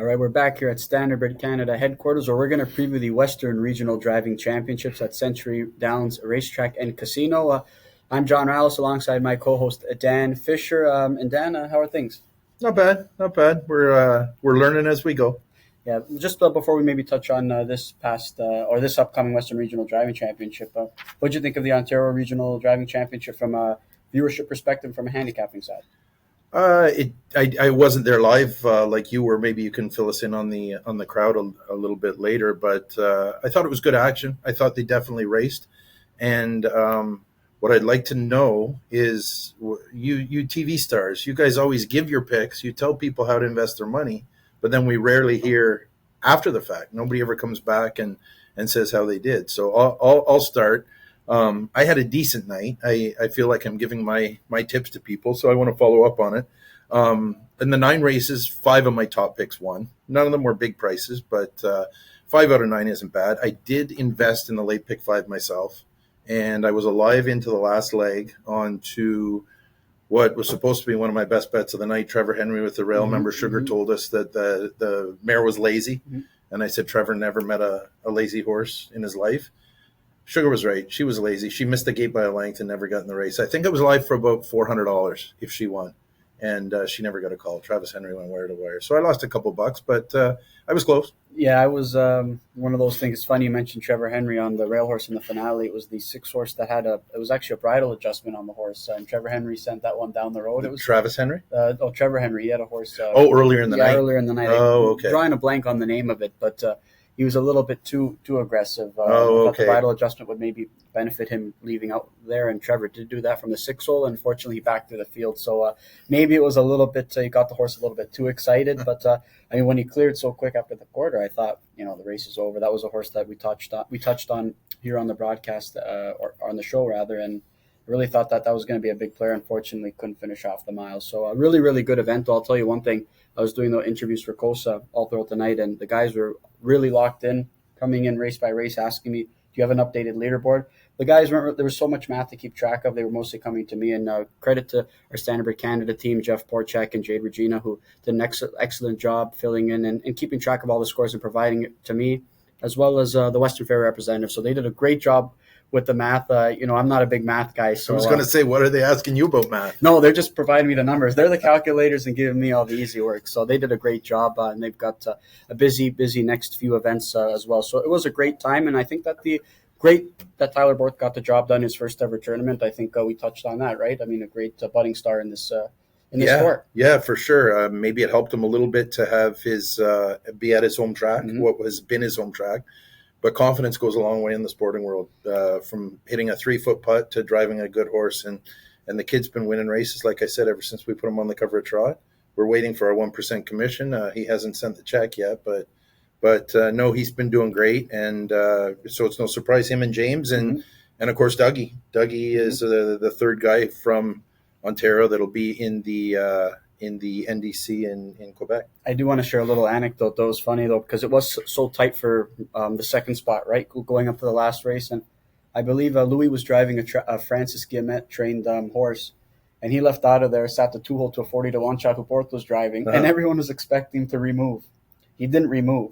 All right, we're back here at Standardbred Canada headquarters, where we're going to preview the Western Regional Driving Championships at Century Downs Racetrack and Casino. I'm John Rallis alongside my co-host Dan Fisher. And Dan, how are things? Not bad, not bad. We're learning as we go. Yeah, just before we maybe touch on this upcoming Western Regional Driving Championship, what did you think of the Ontario Regional Driving Championship from a viewership perspective, from a handicapping side? I wasn't there live like you were. Maybe you can fill us in on the crowd a little bit later. But I thought it was good action. I thought they definitely raced. And what I'd like to know is you TV stars. You guys always give your picks. You tell people how to invest their money, but then we rarely hear after the fact. Nobody ever comes back and says how they did. So I'll start. I had a decent night. I feel like I'm giving my tips to people, so I want to follow up on it. In the 9 races, 5 of my top picks won. None of them were big prices, but 5 out of 9 isn't bad. I did invest in the late pick 5 myself, and I was alive into the last leg onto what was supposed to be one of my best bets of the night. Trevor Henry with the rail member Sugar told us that the mare was lazy, and I said Trevor never met a lazy horse in his life. Sugar was right. She was lazy. She missed the gate by a length and never got in the race. I think it was live for about $400 if she won. And she never got a call. Travis Henry went wire to wire. So I lost a couple bucks, but I was close. Yeah, I was one of those things. It's funny you mentioned Trevor Henry on the rail horse in the finale. It was the 6 horse that had it was actually a bridle adjustment on the horse. And Trevor Henry sent that one down the road. It was Travis Henry? Trevor Henry. He had a horse. Earlier in the night? Yeah, earlier in the night. Okay. Drawing a blank on the name of it, but he was a little bit too aggressive. Okay. The bridle adjustment would maybe benefit him leaving out there, and Trevor did do that from the 6 hole. Unfortunately, he backed through the field, so maybe it was a little bit. He got the horse a little bit too excited, but I mean, when he cleared so quick after the quarter, I thought, the race is over. That was a horse that we touched on here on the broadcast or on the show rather, and I really thought that was going to be a big player. Unfortunately, couldn't finish off the mile. So a really, really good event. I'll tell you one thing. I was doing the interviews for COSA all throughout the night, and the guys were really locked in, coming in race by race, asking me, do you have an updated leaderboard? The guys weren't. There was so much math to keep track of. They were mostly coming to me, and credit to our Standardbred Canada team, Jeff Porchak and Jade Regina, who did an excellent job filling in and keeping track of all the scores and providing it to me, as well as the Western Fair representative. So they did a great job with the math. I'm not a big math guy. So I was going to say, what are they asking you about math? No, they're just providing me the numbers. They're the calculators and giving me all the easy work. So they did a great job, and they've got a busy next few events as well. So it was a great time, and I think that that Tyler Borth got the job done, his first ever tournament. I think we touched on that, right? I mean, a great budding star in this sport. Yeah, for sure. Maybe it helped him a little bit to have his be at his home track, what has been his home track. But confidence goes a long way in the sporting world, from hitting a 3-foot putt to driving a good horse. And the kid's been winning races, like I said, ever since we put him on the cover of Trot. We're waiting for our 1% commission. He hasn't sent the check yet, but no, he's been doing great. And so it's no surprise him and James and of course Dougie. Dougie is the third guy from Ontario that'll be in the NDC in Quebec. I do want to share a little anecdote, though. It's funny, though, because it was so tight for the second spot, right, going up to the last race. And I believe Louis was driving a Francis Guillemette trained horse, and he left out of there, sat the 2-hole to a 40-1 shot who Porth was driving, and everyone was expecting him to remove. He didn't remove.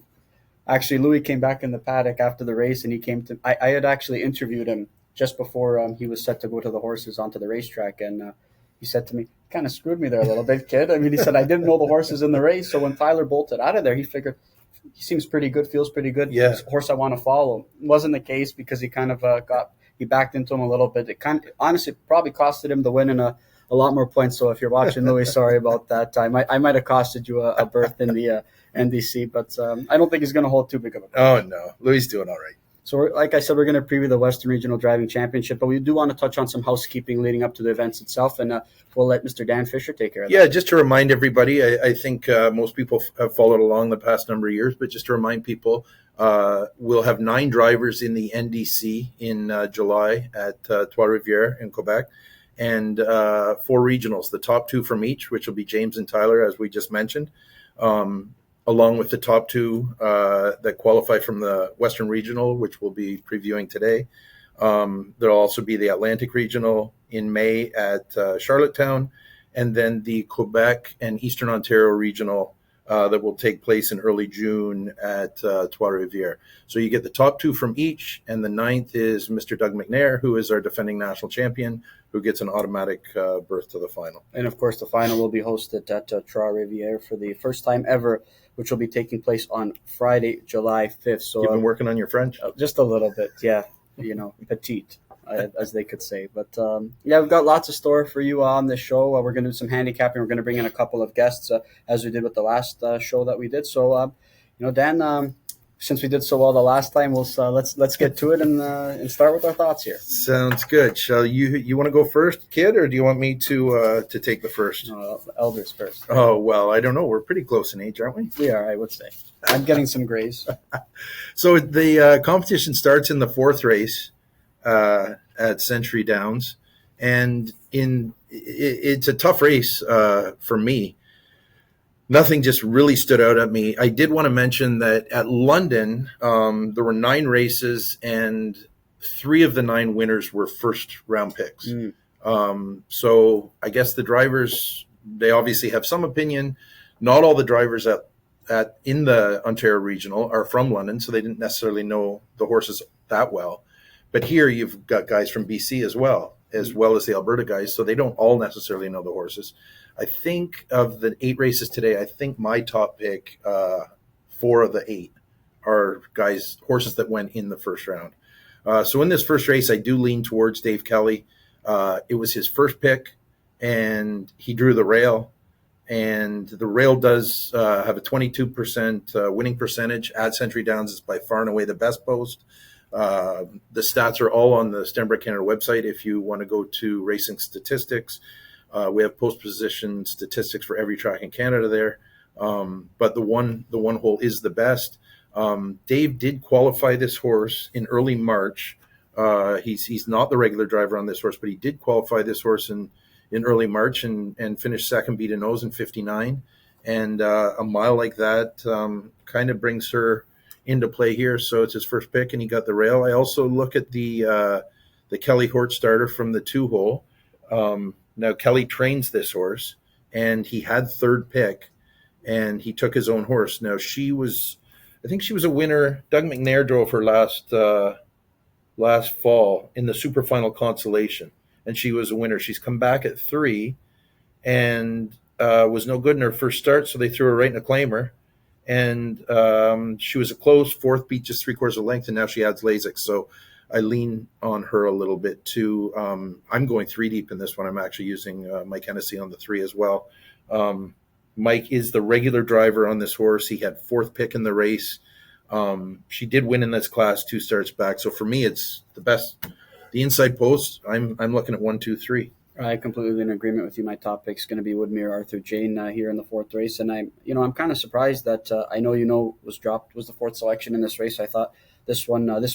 Actually, Louis came back in the paddock after the race, and he came to – I had actually interviewed him just before he was set to go to the horses onto the racetrack, and he said to me, kind of screwed me there a little bit, kid. I mean, he said, I didn't know the horses in the race. So when Tyler bolted out of there, he figured he seems pretty good, feels pretty good. Yeah. He's a horse I want to follow. It wasn't the case because he kind of he backed into him a little bit. It honestly probably costed him the win and a lot more points. So if you're watching, Louis, sorry about that. I might have costed you a berth in the NDC, but I don't think he's going to hold too big of a punch. Oh, no. Louis doing all right. So, like I said, we're going to preview the Western Regional Driving Championship, but we do want to touch on some housekeeping leading up to the events itself, and we'll let Mr. Dan Fisher take care of that. Yeah, just to remind everybody, I think most people have followed along the past number of years, but just to remind people, we'll have 9 drivers in the NDC in July at Trois-Rivières in Quebec, and 4 regionals, the top 2 from each, which will be James and Tyler, as we just mentioned. Along with the top 2 that qualify from the Western Regional, which we'll be previewing today. There'll also be the Atlantic Regional in May at Charlottetown, and then the Quebec and Eastern Ontario Regional that will take place in early June at Trois Rivières. So you get the top 2 from each, and the 9th is Mr. Doug McNair, who is our defending national champion, who gets an automatic berth to the final. And of course, the final will be hosted at Trois Rivières for the first time ever, which will be taking place on Friday, July 5th. So you've been working on your French? Just a little bit, yeah. Petite, as they could say. But yeah, we've got lots of store for you on this show. We're going to do some handicapping. We're going to bring in a couple of guests, as we did with the last show that we did. So, Dan, since we did so well the last time, let's get to it and start with our thoughts here. Sounds good. Shall you want to go first, kid, or do you want me to take the first? Elders first. Oh, well, I don't know. We're pretty close in age, aren't we? We are, I would say. I'm getting some grays. So the competition starts in the 4th race at Century Downs, and it's a tough race for me. Nothing just really stood out at me. I did want to mention that at London, there were 9 races, and 3 of the 9 winners were first-round picks. So I guess the drivers, they obviously have some opinion. Not all the drivers in the Ontario Regional are from London, so they didn't necessarily know the horses that well. But here you've got guys from BC as well as the Alberta guys, so they don't all necessarily know the horses. I think of the 8 races today, I think my top pick, 4 of the 8 are horses that went in the first round. So in this first race, I do lean towards Dave Kelly. It was his first pick, and he drew the rail. And the rail does have a 22% winning percentage at Century Downs. It's by far and away the best post. The stats are all on the Standardbred Canada website if you want to go to racing statistics. We have post position statistics for every track in Canada there. But the one hole is the best. Dave did qualify this horse in early March. He's not the regular driver on this horse, but he did qualify this horse in early March and finished second, beat a nose in 59. And a mile like that kind of brings her into play here. So it's his first pick, and he got the rail. I also look at the Kelly Hort starter from the 2 hole. Now, Kelly trains this horse, and he had 3rd pick, and he took his own horse. Now, I think she was a winner. Doug McNair drove her last fall in the Super Final Consolation, and she was a winner. She's come back at 3 and was no good in her first start, so they threw her right in a claimer. And she was a close 4th, beat just 3/4 of length, and now she adds Lasix. So I lean on her a little bit too. I'm going 3 deep in this one. I'm actually using Mike Hennessy on the 3 as well. Mike is the regular driver on this horse. He had 4th pick in the race. She did win in this class 2 starts back. So for me, it's the best. The inside post, I'm looking at 1, 2, 3. I completely in agreement with you. My top pick is going to be Woodmere Arthur Jane here in the 4th race, and I'm kind of surprised that I know was the 4th selection in this race. I thought this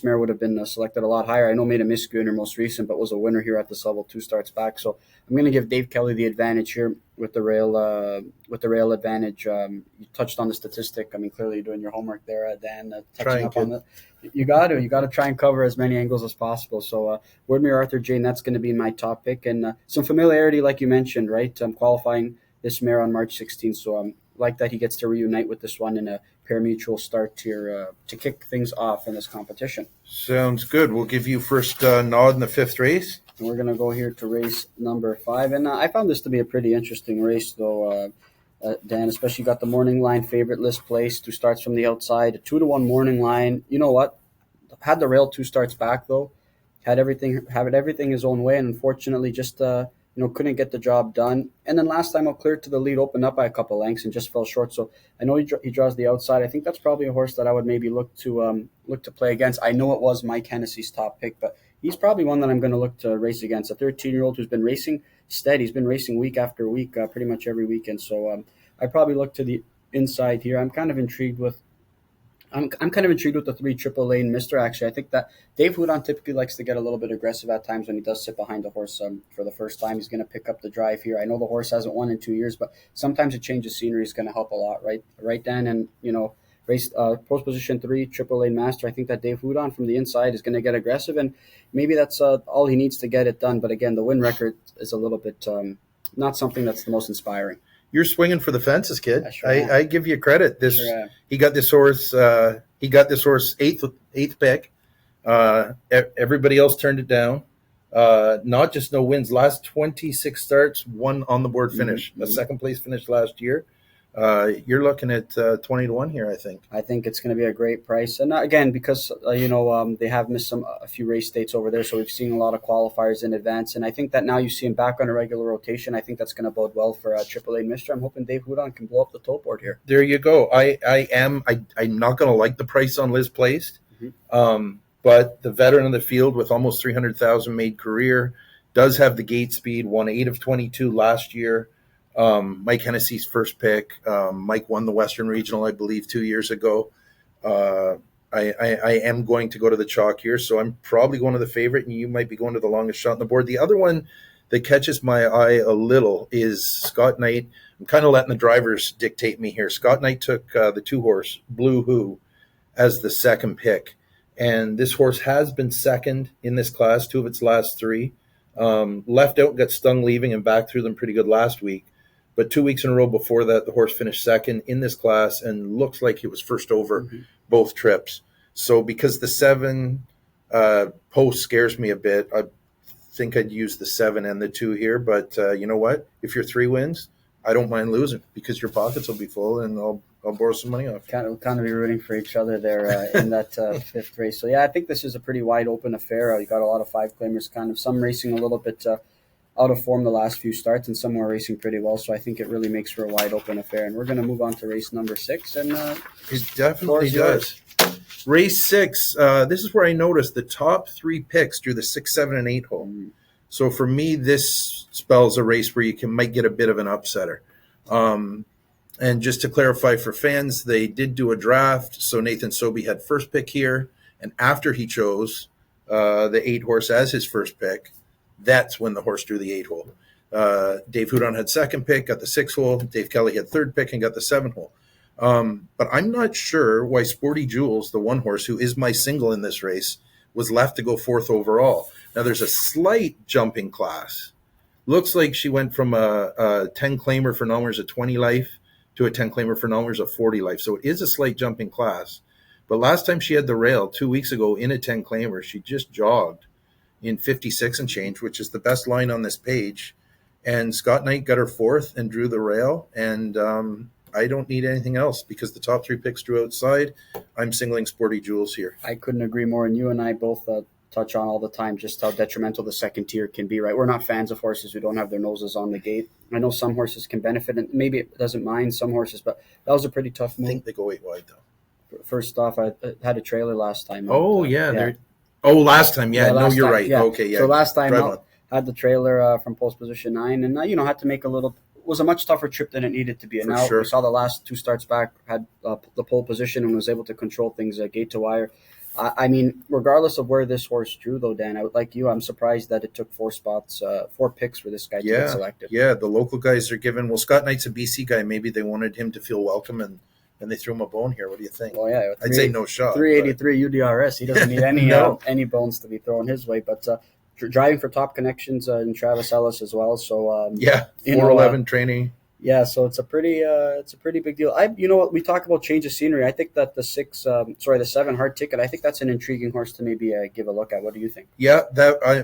mare would have been selected a lot higher. I know made a miscue in her most recent, but was a winner here at this level 2 starts back. So I'm going to give Dave Kelly the advantage here with the rail advantage. You touched on the statistic. I mean, clearly you're doing your homework there, Dan. Touching up on that. You got to try and cover as many angles as possible. So Woodmere Arthur Jane, that's going to be my top pick, and some familiarity, like you mentioned, right? I'm qualifying this mare on March 16th, so like that he gets to reunite with this one in a pari-mutuel start here to kick things off in this competition. Sounds good. We'll give you first nod in the 5th race. And we're going to go here to race number 5, and I found this to be a pretty interesting race, though. Dan, especially got the morning line favorite list placed, 2 starts from the outside, a 2-1 morning line. You know what? Had the rail 2 starts back though, had everything his own way, and unfortunately just couldn't get the job done. And then last time, cleared to the lead, opened up by a couple lengths and just fell short. So I know he draws the outside. I think that's probably a horse that I would maybe look to play against. I know it was Mike Hennessy's top pick, but he's probably one that I'm going to look to race against. A 13-year-old who's been racing steady. He's been racing week after week, pretty much every weekend. So I probably look to the inside here. I'm kind of intrigued with the 3 Triple Lane Mister. Actually, I think that Dave Houdon typically likes to get a little bit aggressive at times when he does sit behind the horse for the first time. He's going to pick up the drive here. I know the horse hasn't won in 2 years, but sometimes a change of scenery is going to help a lot, right, Dan? And race post position 3 Triple Lane Master. I think that Dave Houdon from the inside is going to get aggressive, and maybe that's all he needs to get it done. But again, the win record is a little bit not something that's the most inspiring. you're swinging for the fences, kid. I sure am. I give you credit. Sure am. He got this horse. He got this horse eighth pick. Everybody else turned it down. Not just no wins. Last 26 starts, one on the board finish. A second place finish last year. You're looking at 20 to 1 here, I think. I think it's going to be a great price. And again, because, they have missed a few race dates over there. So we've seen a lot of qualifiers in advance. And I think that now you see him back on a regular rotation. I think that's going to bode well for AAA Mister. I'm hoping Dave Houdon can blow up the tote board here. There you go. I'm not going to like the price on Liz Placed. But the veteran of the field with almost 300,000 made career does have the gate speed, won 8 of 22 last year. Mike Hennessy's first pick. Mike won the Western Regional, I believe, 2 years ago. I am going to go to the chalk here, so I'm probably going to the favorite, and you might be going to the longest shot on the board. The other one that catches my eye a little is Scott Knight. I'm kind of letting the drivers dictate me here. Scott Knight took the 2-horse, Blue Who, as the second pick. And this horse has been second in this class, 2 of its last 3. Left out, got stung leaving, and back through them pretty good last week. But 2 weeks in a row before that, the horse finished second in this class and looks like he was first over both trips. So because the 7 post scares me a bit, I think I'd use the 7 and the 2 here. But you know what? If you're 3 wins, I don't mind losing because your pockets will be full and I'll borrow some money off. We'll kind of be rooting for each other there in that 5th race. So, yeah, I think this is a pretty wide open affair. You got a lot of 5 claimers, kind of some racing a little bit out of form the last few starts, and some are racing pretty well. So I think it really makes for a wide open affair. And we're going to move on to race number 6. And it definitely does. Race 6. This is where I noticed the top 3 picks drew the 6, 7, and 8 hole. So for me, this spells a race where you might get a bit of an upsetter. And just to clarify for fans, they did do a draft. So Nathan Sobey had first pick here. And after he chose the 8 horse as his first pick, that's when the horse drew the 8 hole. Dave Houdon had second pick, got the 6 hole. Dave Kelly had third pick and got the 7 hole. But I'm not sure why Sporty Jules, the 1 horse who is my single in this race, was left to go 4th overall. Now there's a slight jumping class. Looks like she went from a 10 claimer for numbers of 20 life to a 10 claimer for numbers of 40 life. So it is a slight jumping class. But last time she had the rail 2 weeks ago in a 10 claimer, she just jogged in 56 and change, which is the best line on this page. And Scott Knight got her 4th and drew the rail. And I don't need anything else because the top 3 picks drew outside. I'm singling Sporty Jules here. I couldn't agree more. And you and I both touch on all the time just how detrimental the second tier can be, right? We're not fans of horses who don't have their noses on the gate. I know some horses can benefit, and maybe it doesn't mind some horses, but that was a pretty tough move. I think they go 8 wide, though. First off, I had a trailer last time. Oh, yeah. Last time. Yeah, no, you're right. Yeah. Okay, yeah. So last time I had the trailer from post position 9, and, had to make it was a much tougher trip than it needed to be. And now we saw the last 2 starts back, had the pole position and was able to control things gate to wire. I mean, regardless of where this horse drew, though, Dan, I'm surprised that it took 4 spots, 4 picks for this guy to get selected. Yeah, the local guys are given. Well, Scott Knight's a BC guy. Maybe they wanted him to feel welcome, and they threw him a bone here. What do you think? Well, yeah, I'd say no shot. 383 UDRS. He doesn't need any any bones to be thrown his way. But driving for Top Connections and Travis Ellis as well. So 411 training. Yeah, so it's a pretty big deal. We talk about change of scenery. I think that the 7 hard ticket. I think that's an intriguing horse to maybe give a look at. What do you think? Yeah,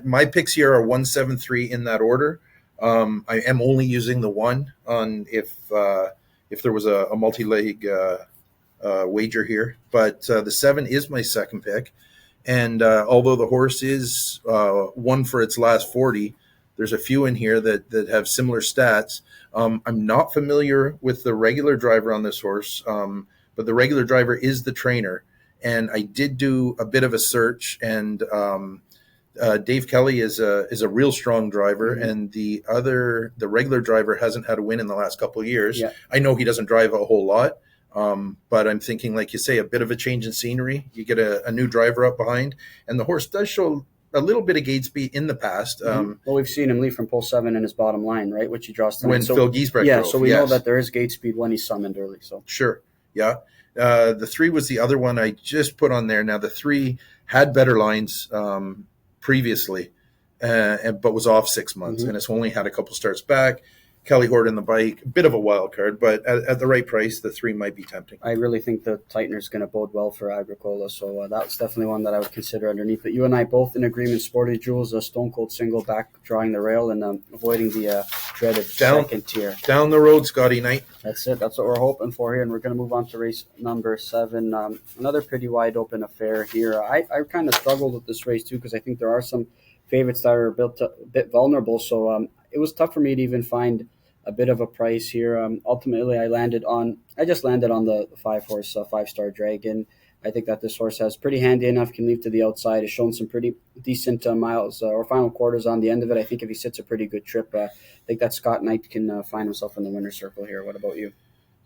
my picks here are 1, 7, 3 in that order. I am only using the 1 on if there was a multi-leg wager here, but the 7 is my second pick. And although the horse is 1 for its last 40. There's a few in here that have similar stats. I'm not familiar with the regular driver on this horse, but the regular driver is the trainer. And I did do a bit of a search, and Dave Kelly is a real strong driver, and the regular driver hasn't had a win in the last couple of years. Yeah. I know he doesn't drive a whole lot, but I'm thinking, like you say, a bit of a change in scenery. You get a new driver up behind, and the horse does show a little bit of gate speed in the past. Well, we've seen him leave from pole 7 in his bottom line, right, which he draws tonight. When Phil Giesbrecht drove. So we know that there is gate speed when he's summoned early. So sure, yeah. The 3 was the other one I just put on there. Now the 3 had better lines previously, but was off 6 months, and it's only had a couple starts back. Kelly Hort in the bike, a bit of a wild card, but at the right price, the 3 might be tempting. I really think the tightener is going to bode well for Agricola, so that's definitely one that I would consider underneath. But you and I both in agreement, Sporty Jules, a Stone Cold single, back drawing the rail and avoiding the dreaded second tier. Down the road, Scotty Knight. That's it. That's what we're hoping for here, and we're going to move on to race number 7. Another pretty wide open affair here. I kind of struggled with this race too because I think there are some favorites that are a bit vulnerable, so it was tough for me to even find a bit of a price here. Ultimately, I just landed on the 5-horse 5-star Dragon. I think that this horse has pretty handy enough, can leave to the outside, has shown some pretty decent miles or final quarters on the end of it. I think if he sits a pretty good trip, I think that Scott Knight can find himself in the winner's circle here. What about you?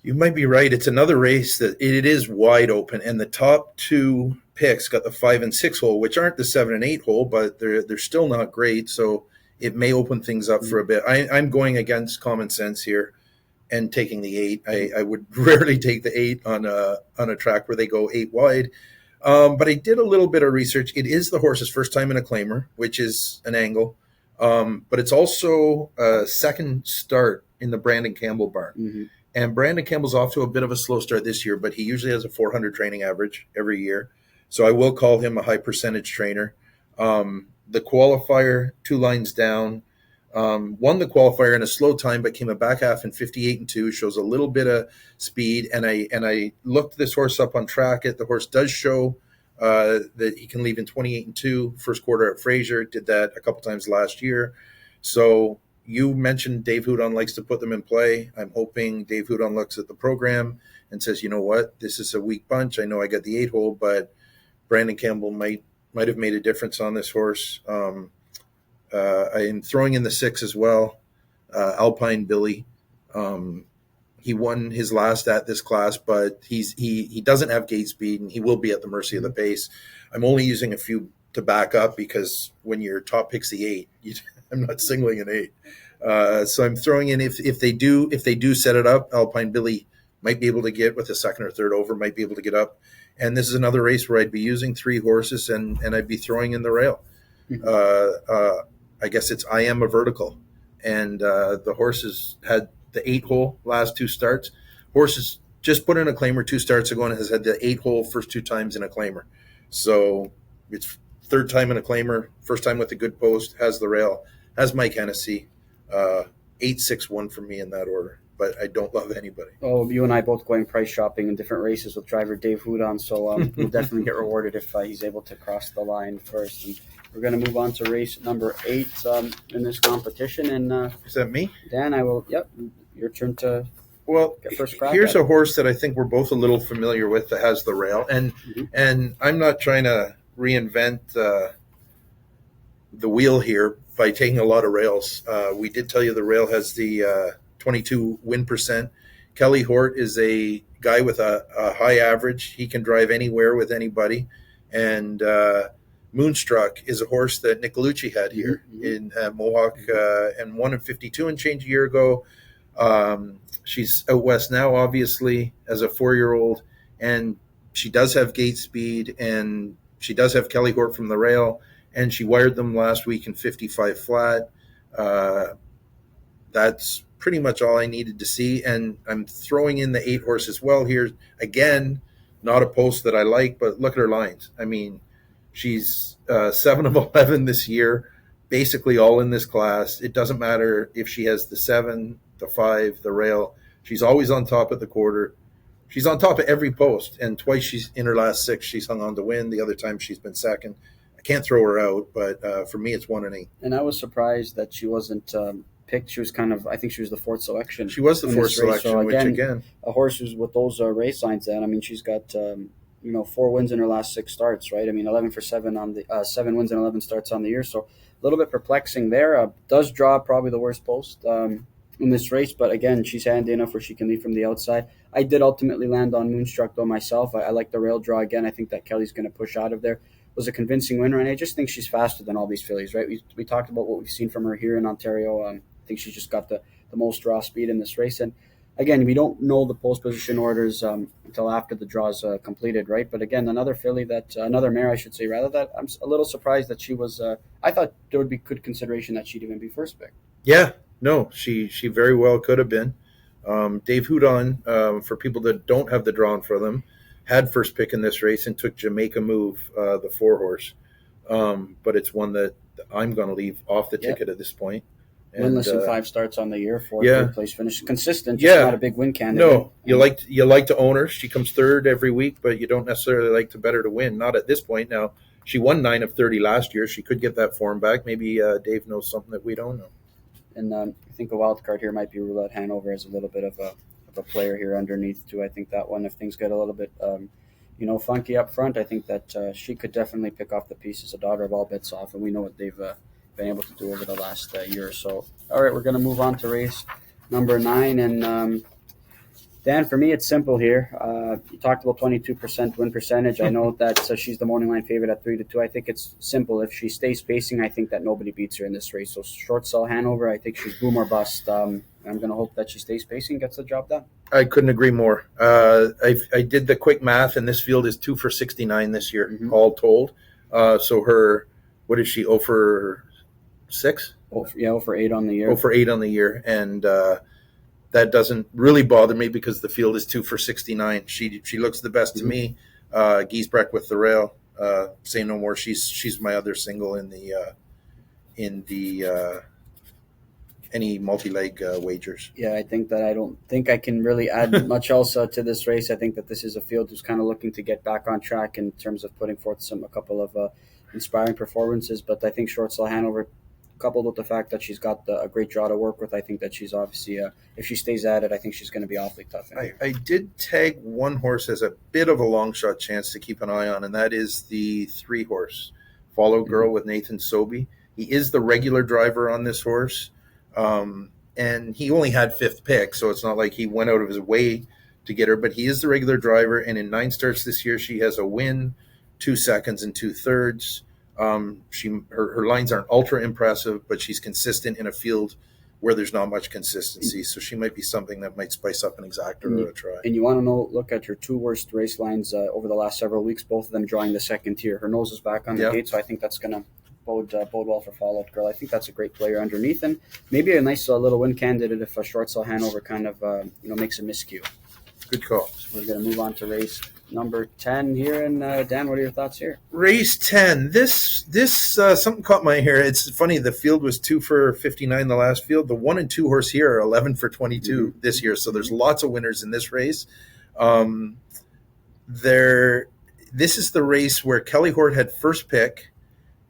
You might be right. It's another race that it is wide open, and the top 2 picks got the 5 and 6 hole, which aren't the 7 and 8 hole, but they're still not great. So it may open things up for a bit. I'm going against common sense here and taking the 8. I would rarely take the 8 on a track where they go 8 wide. But I did a little bit of research. It is the horse's first time in a claimer, which is an angle. But it's also a second start in the Brandon Campbell barn. Mm-hmm. And Brandon Campbell's off to a bit of a slow start this year, but he usually has a 400 training average every year. So I will call him a high percentage trainer. The qualifier, 2 lines down, won the qualifier in a slow time, but came a back half in 58 and 2, shows a little bit of speed. And I looked this horse up on track. The horse does show that he can leave in 28 and 2, first quarter at Fraser, did that a couple times last year. So you mentioned Dave Houdon likes to put them in play. I'm hoping Dave Houdon looks at the program and says, you know what, this is a weak bunch. I know I got the 8 hole, but Brandon Campbell might have made a difference on this horse. I am throwing in the 6 as well. Alpine Billy. He won his last at this class, but he doesn't have gate speed, and he will be at the mercy of the pace. I'm only using a few to back up because when your top pick's the 8, I'm not singling an 8. So I'm throwing in if they do set it up, Alpine Billy might be able to get with a second or third over, might be able to get up. And this is another race where I'd be using 3 horses and I'd be throwing in the rail. I guess I am a vertical. And the horses had the 8 hole last 2 starts. Horses just put in a claimer 2 starts ago and has had the 8 hole first 2 times in a claimer. So it's 3rd time in a claimer, 1st time with a good post, has the rail, has Mike Hennessy. 8, 6, 1 for me in that order. But I don't love anybody. Oh, you and I both going price shopping in different races with driver Dave Houdon, so we'll definitely get rewarded if he's able to cross the line first. And we're going to move on to race number 8 in this competition. And is that me? Dan, your turn to get first crack. Here's a horse that I think we're both a little familiar with that has the rail. And I'm not trying to reinvent the wheel here by taking a lot of rails. We did tell you the rail has the 22 win percent. Kelly Hort is a guy with a high average. He can drive anywhere with anybody. And Moonstruck is a horse that Nicolucci had here in Mohawk and won in 52 and change a year ago. She's out west now, obviously, as a 4-year-old. And she does have gate speed, and she does have Kelly Hort from the rail. And she wired them last week in 55 flat. That's pretty much all I needed to see. And I'm throwing in the 8 horse as well here. Again, not a post that I like, but look at her lines. I mean, she's 7 of 11 this year, basically all in this class. It doesn't matter if she has the 7, the 5, the rail. She's always on top of the quarter. She's on top of every post. And twice she's in her last 6, she's hung on to win. The other time she's been second. I can't throw her out, but for me, it's 1 and 8. And I was surprised that she wasn't picked. She was I think she was the 4th selection. She was the 4th selection, so again, which again, a horse who's with those race lines. Then I mean, she's got 4 wins in her last 6 starts, right? I mean, 11 for 7 on the 7 wins and 11 starts on the year. So a little bit perplexing there. Does draw probably the worst post in this race, but again, she's handy enough where she can lead from the outside. I did ultimately land on Moonstruck though myself. I like the rail draw again. I think that Kelly's going to push out of there. Was a convincing winner, and I just think she's faster than all these fillies, right? We talked about what we've seen from her here in Ontario. I think she's just got the most raw speed in this race. And again, we don't know the post position orders until after the draw's completed, right? But again, another mare, I should say, rather, that I'm a little surprised that she was. I thought there would be good consideration that she'd even be first pick. Yeah, no, she very well could have been. Dave Houdon, for people that don't have the draw in for them, had first pick in this race and took Jamaica Move, the 4 horse. But it's one that I'm going to leave off the Yep. ticket at this point. And Winless in 5 starts on the year, fourth, yeah, third place finish. Consistent, just not a big win candidate. no, you like to own her. She comes third every week, but you don't necessarily like to bet her to win. Not at this point. Now she won 9 of 30 last year. She could get that form back. Maybe Dave knows something that we don't know. And I think a wild card here might be Roulette Hanover as a little bit of a player here underneath too. I think that one, if things get a little bit funky up front, I think that she could definitely pick off the pieces. A daughter of all bets off, and we know what they've been able to do over the last year or so. All right, we're going to move on to race number 9, and Dan, for me, it's simple here. You talked about 22% win percentage. I know that she's the morning line favorite at 3-2. I think it's simple. If she stays pacing, I think that nobody beats her in this race. So short sell Hanover. I think she's boom or bust. I'm going to hope that she stays pacing, gets the job done. I couldn't agree more. I did the quick math, and this field is 2 for 69 this year, all told. So her, what is she? 0 for 6? 0 for 8 on the year. 0 for 8 on the year, and that doesn't really bother me because the field is 2 for 69. She looks the best to me. Giesbrecht with the rail. Say no more. She's my other single in the any multi-leg wagers. Yeah, I think that I don't think I can really add much else to this race. I think that this is a field who's kind of looking to get back on track in terms of putting forth a couple of inspiring performances. But I think short sell Hanover, coupled with the fact that she's got a great draw to work with, I think that she's obviously, if she stays at it, I think she's going to be awfully tough. I did tag one horse as a bit of a long shot chance to keep an eye on, and that is the 3 horse Follow Girl with Nathan Sobey. He is the regular driver on this horse. And he only had 5th pick, so it's not like he went out of his way to get her, but he is the regular driver, and in 9 starts this year, she has a win, 2 seconds, and 2/3. Her lines aren't ultra impressive, but she's consistent in a field where there's not much consistency, so she might be something that might spice up an exactor or a try. And you want to look at her 2 worst race lines over the last several weeks, both of them drawing the second tier. Her nose is back on the gate, so I think that's going to bode well for Fallout Girl. I think that's a great player underneath, and maybe a nice little win candidate if a short sell Hanover kind of makes a miscue. Good call. So we're going to move on to race number 10 here, and Dan, what are your thoughts here? Race 10. This something caught my ear. It's funny. The field was 2 for 59 the last field. The 1 and 2 horse here are 11 for 22 this year. So there's lots of winners in this race. This is the race where Kelly Hort had first pick,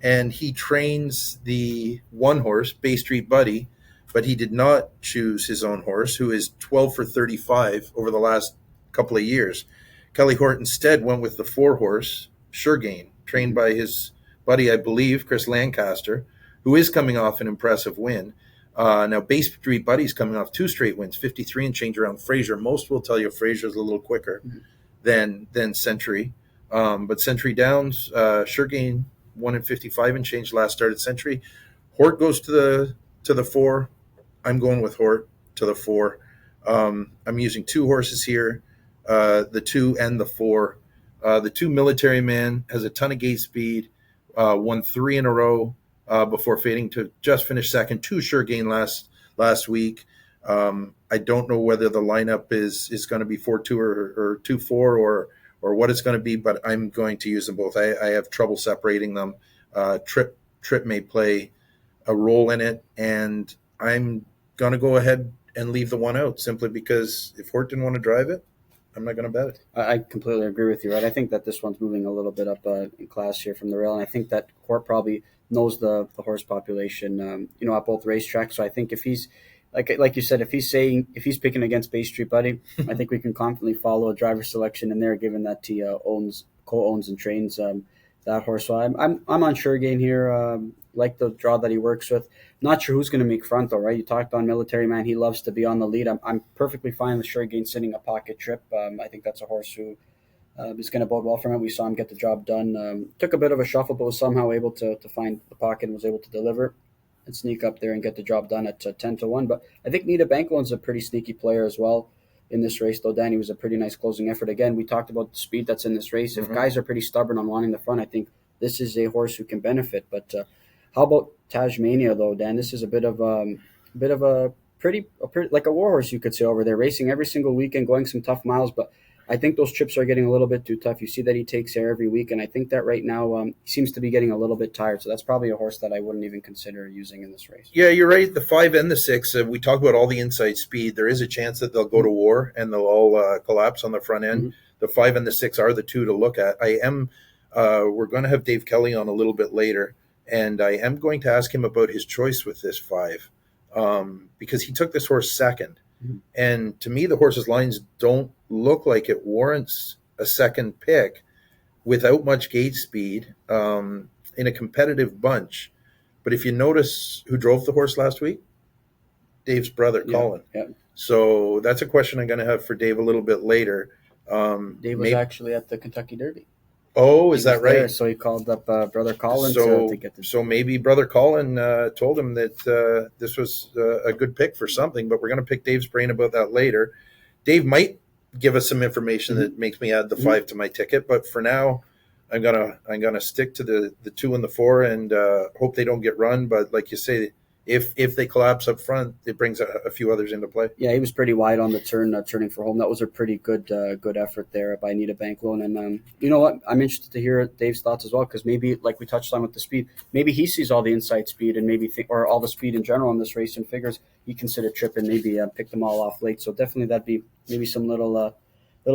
and he trains the 1 horse, Bay Street Buddy, but he did not choose his own horse, who is 12 for 35 over the last couple of years. Kelly Hort instead went with the 4 horse, Sure Gain, trained by his buddy, I believe, Chris Lancaster, who is coming off an impressive win. Now, Bay Street Buddy's coming off 2 straight wins, 53 and change around Fraser. Most will tell you Fraser's a little quicker than Century. But Century Downs, Sure Gain, 1 and 55 and change last start at Century. Hort goes to the 4. I'm going with Hort to the 4. I'm using 2 horses here, the 2 and the 4. The 2 Military Man has a ton of gate speed, won 3 in a row before fading to just finish second. 2 Sure Gain last week. I don't know whether the lineup is going to be 4-2 or 2-4 or what it's going to be, but I'm going to use them both. I have trouble separating them. Trip may play a role in it, and I'm going to go ahead and leave the 1 out simply because if Hort didn't want to drive it, I'm not going to bet it. I completely agree with you, right? I think that this one's moving a little bit up in class here from the rail, and I think that Hort probably knows the horse population, at both racetracks. So I think if he's like you said, if he's picking against Bay Street Buddy, I think we can confidently follow a driver selection in there, given that he co-owns and trains that horse. So I'm on Sure Gain here. Like the draw that he works with. Not sure who's going to make front though, right? You talked on Military Man. He loves to be on the lead. I'm perfectly fine with Sure Gain sitting a pocket trip. I think that's a horse who is going to bode well for him. We saw him get the job done. Took a bit of a shuffle, but was somehow able to find the pocket and was able to deliver and sneak up there and get the job done at 10-1. But I think Nita Banko's a pretty sneaky player as well in this race, though. Danny was a pretty nice closing effort. Again, we talked about the speed that's in this race. If guys are pretty stubborn on wanting the front, I think this is a horse who can benefit. But how about Tasmania, though, Dan? This is a bit of bit of a pretty like a war horse, you could say, over there, racing every single weekend, going some tough miles. But I think those trips are getting a little bit too tough. You see that he takes air every week, and I think that right now he seems to be getting a little bit tired. So that's probably a horse that I wouldn't even consider using in this race. Yeah, you're right. The 5 and the 6, we talk about all the inside speed. There is a chance that they'll go to war and they'll all collapse on the front end. Mhm. The 5 and the 6 are the two to look at. We're going to have Dave Kelly on a little bit later, and I am going to ask him about his choice with this 5, because he took this horse second. Mhm. And to me, the horse's lines don't look like it warrants a second pick without much gate speed, in a competitive bunch. But if you notice who drove the horse last week, Dave's brother, Yeah, Colin. yeah. So that's a question I'm going to have for Dave a little bit later. Dave was actually at the Kentucky Derby. Oh, He is that was there, right? so he called up brother Colin to get the. So maybe brother Colin told him that this was a good pick for something, but we're going to pick Dave's brain about that later. Dave might give us some information that makes me add the 5 to my ticket, but for now, I'm gonna stick to the 2 and the 4 and hope they don't get run. But like you say, if they collapse up front, it brings a few others into play. Yeah, he was pretty wide on the turn, turning for home. That was a pretty good effort there by Anita Banklone. And you know what? I'm interested to hear Dave's thoughts as well, because maybe, like we touched on with the speed, maybe he sees all the inside speed and maybe or all the speed in general in this race and figures he considered tripping, maybe pick them all off late. So definitely that'd be maybe some little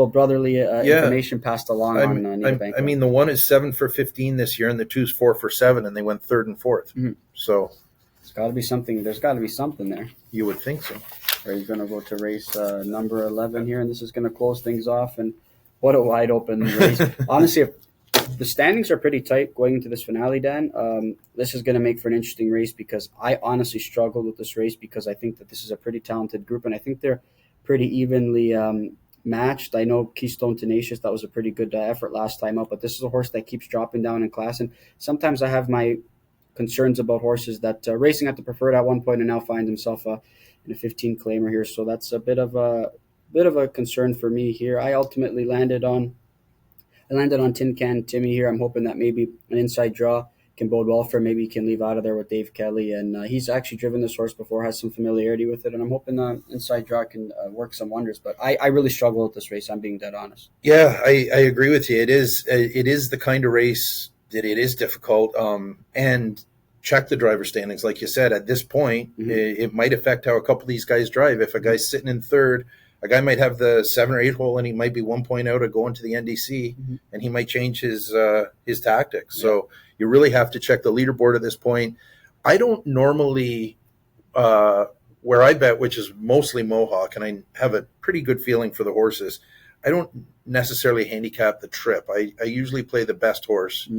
brotherly information passed along on Anita Banklone. I mean, the 1 is 7 for 15 this year, and the 2's 4 for 7, and they went 3rd and 4th. Mhm. So there's got to be something. There's got to be something there. You would think so. Or he's going to go to race number 11 here, and this is going to close things off. And what a wide open race! Honestly, if the standings are pretty tight going into this finale, Dan. This is going to make for an interesting race, because I honestly struggled with this race, because I think that this is a pretty talented group, and I think they're pretty evenly matched. I know Keystone Tenacious, that was a pretty good effort last time out, but this is a horse that keeps dropping down in class, and sometimes I have my concerns about horses that racing at the preferred at one point and now find himself in a 15 claimer here. So that's a bit of a concern for me here. I ultimately landed on Tin Can Timmy here. I'm hoping that maybe an inside draw can bode well for him. Maybe he can leave out of there with Dave Kelly, and he's actually driven this horse before, has some familiarity with it, and I'm hoping inside draw can work some wonders. But I really struggle with this race. I'm being dead honest. Yeah, I agree with you. It is the kind of race that it is difficult, and check the driver standings. Like you said, at this point, it might affect how a couple of these guys drive. If a guy's sitting in 3rd, a guy might have the 7 or 8 hole, and he might be 1 point out of going to the NDC, and he might change his tactics. Yeah. So you really have to check the leaderboard at this point. I don't normally, where I bet, which is mostly Mohawk, and I have a pretty good feeling for the horses, I don't necessarily handicap the trip. I usually play the best horse,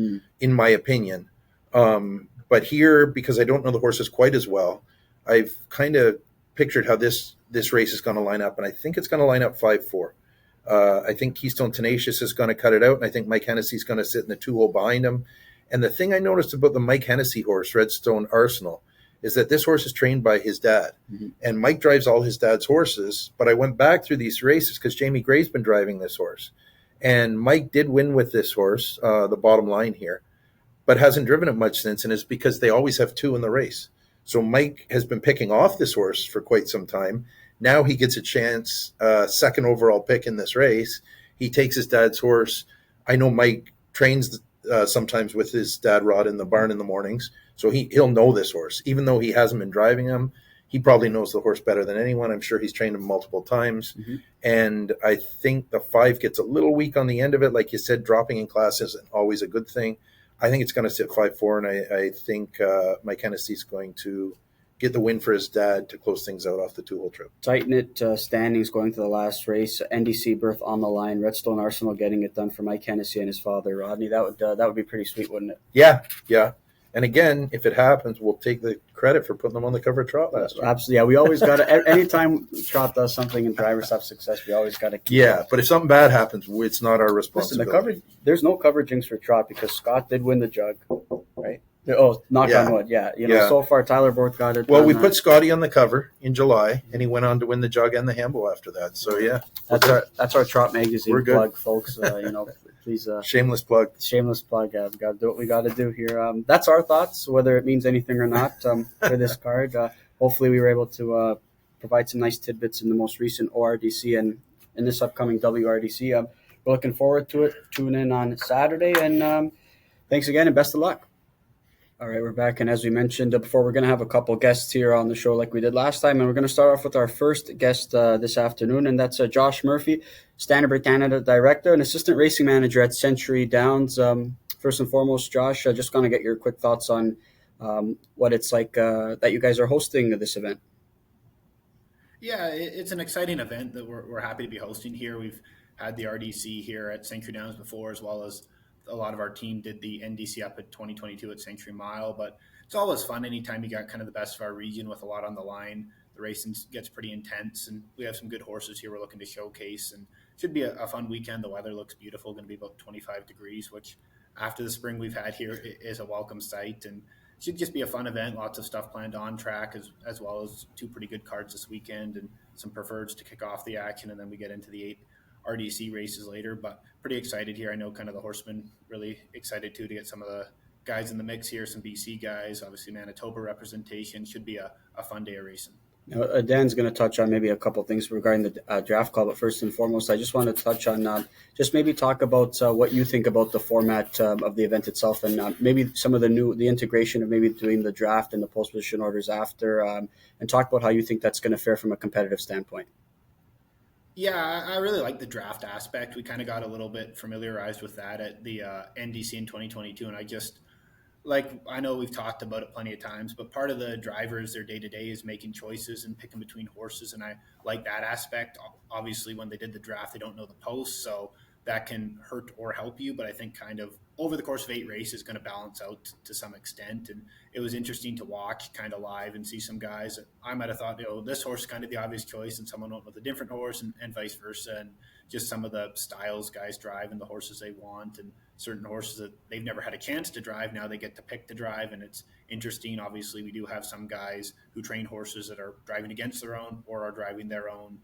in my opinion. But here, because I don't know the horses quite as well, I've kind of pictured how this race is going to line up, and I think it's going to line up 5-4. I think Keystone Tenacious is going to cut it out, and I think Mike Hennessey's going to sit in the 2 hole behind him. And the thing I noticed about the Mike Hennessey horse, Redstone Arsenal, is that this horse is trained by his dad. And Mike drives all his dad's horses, but I went back through these races because Jamie Gray's been driving this horse. And Mike did win with this horse, the bottom line here, but hasn't driven it much since, and it's because they always have 2 in the race. So Mike has been picking off this horse for quite some time. Now he gets a chance, 2nd overall pick in this race. He takes his dad's horse. I know Mike trains sometimes with his dad Rod in the barn in the mornings, so he'll know this horse. Even though he hasn't been driving him, he probably knows the horse better than anyone. I'm sure he's trained him multiple times. And I think the 5 gets a little weak on the end of it. Like you said, dropping in class isn't always a good thing. I think it's going to sit 5-4, and I think Mike Hennessey's going to get the win for his dad to close things out off the 2 hole trip. Tight-knit standings going to the last race. NDC berth on the line. Redstone Arsenal getting it done for Mike Hennessey and his father, Rodney. That would be pretty sweet, wouldn't it? Yeah. And again, if it happens, we'll take the credit for putting them on the cover of Trot last year. Absolutely. Yeah, we always got to, anytime Trot does something and drivers have success, we always got to keep it. But if something bad happens, it's not our responsibility. Listen, there's no cover jinx for Trot, because Scott did win the jug, right? Oh, knock on wood. Yeah. So far, Tyler Borth got it. Well, we put Scotty on the cover in July, and he went on to win the jug and the Hambo after that. So, yeah. That's our TROT Magazine plug, folks. Please. Shameless plug. Shameless plug. We got to do what we got to do here. That's our thoughts, whether it means anything or not, for this card. hopefully we were able to provide some nice tidbits in the most recent ORDC and in this upcoming WRDC. We're looking forward to it. Tune in on Saturday, and thanks again, and best of luck. All right, we're back, and as we mentioned before, we're going to have a couple guests here on the show like we did last time, and we're going to start off with our first guest this afternoon, and that's Josh Murphy, Standardbred Canada Director and Assistant Racing Manager at Century Downs. First and foremost, Josh, I just going to get your quick thoughts on what it's like that you guys are hosting this event. Yeah, it's an exciting event that we're happy to be hosting here. We've had the RDC here at Century Downs before, as well as a lot of our team did the NDC up at 2022 at Century Mile, but it's always fun anytime you got kind of the best of our region with a lot on the line. The racing gets pretty intense, and we have some good horses here we're looking to showcase, and it should be a fun weekend. The weather looks beautiful, going to be about 25 degrees, which after the spring we've had here is a welcome sight, and it should just be a fun event. Lots of stuff planned on track, as well as two pretty good cards this weekend and some preferreds to kick off the action, and then we get into the 8 RDC races later, but pretty excited here. I know kind of the horsemen really excited too to get some of the guys in the mix here, some BC guys, obviously Manitoba representation. Should be a fun day of racing. Now, Dan's going to touch on maybe a couple things regarding the draft call, but first and foremost, I just want to touch on just maybe talk about what you think about the format of the event itself, and maybe some of the integration of maybe doing the draft and the post position orders after, and talk about how you think that's going to fare from a competitive standpoint. Yeah, I really like the draft aspect. We kind of got a little bit familiarized with that at the NDC in 2022, and I know we've talked about it plenty of times, but part of the drivers, their day-to-day is making choices and picking between horses, and I like that aspect. Obviously, when they did the draft, they don't know the post, so that can hurt or help you, but I think kind of over the course of 8 races going to balance out to some extent, and it was interesting to watch kind of live and see some guys that I might have thought, this horse is kind of the obvious choice, and someone went with a different horse, and vice versa, and just some of the styles guys drive and the horses they want, and certain horses that they've never had a chance to drive, now they get to pick to drive, and it's interesting. Obviously, we do have some guys who train horses that are driving against their own or are driving their own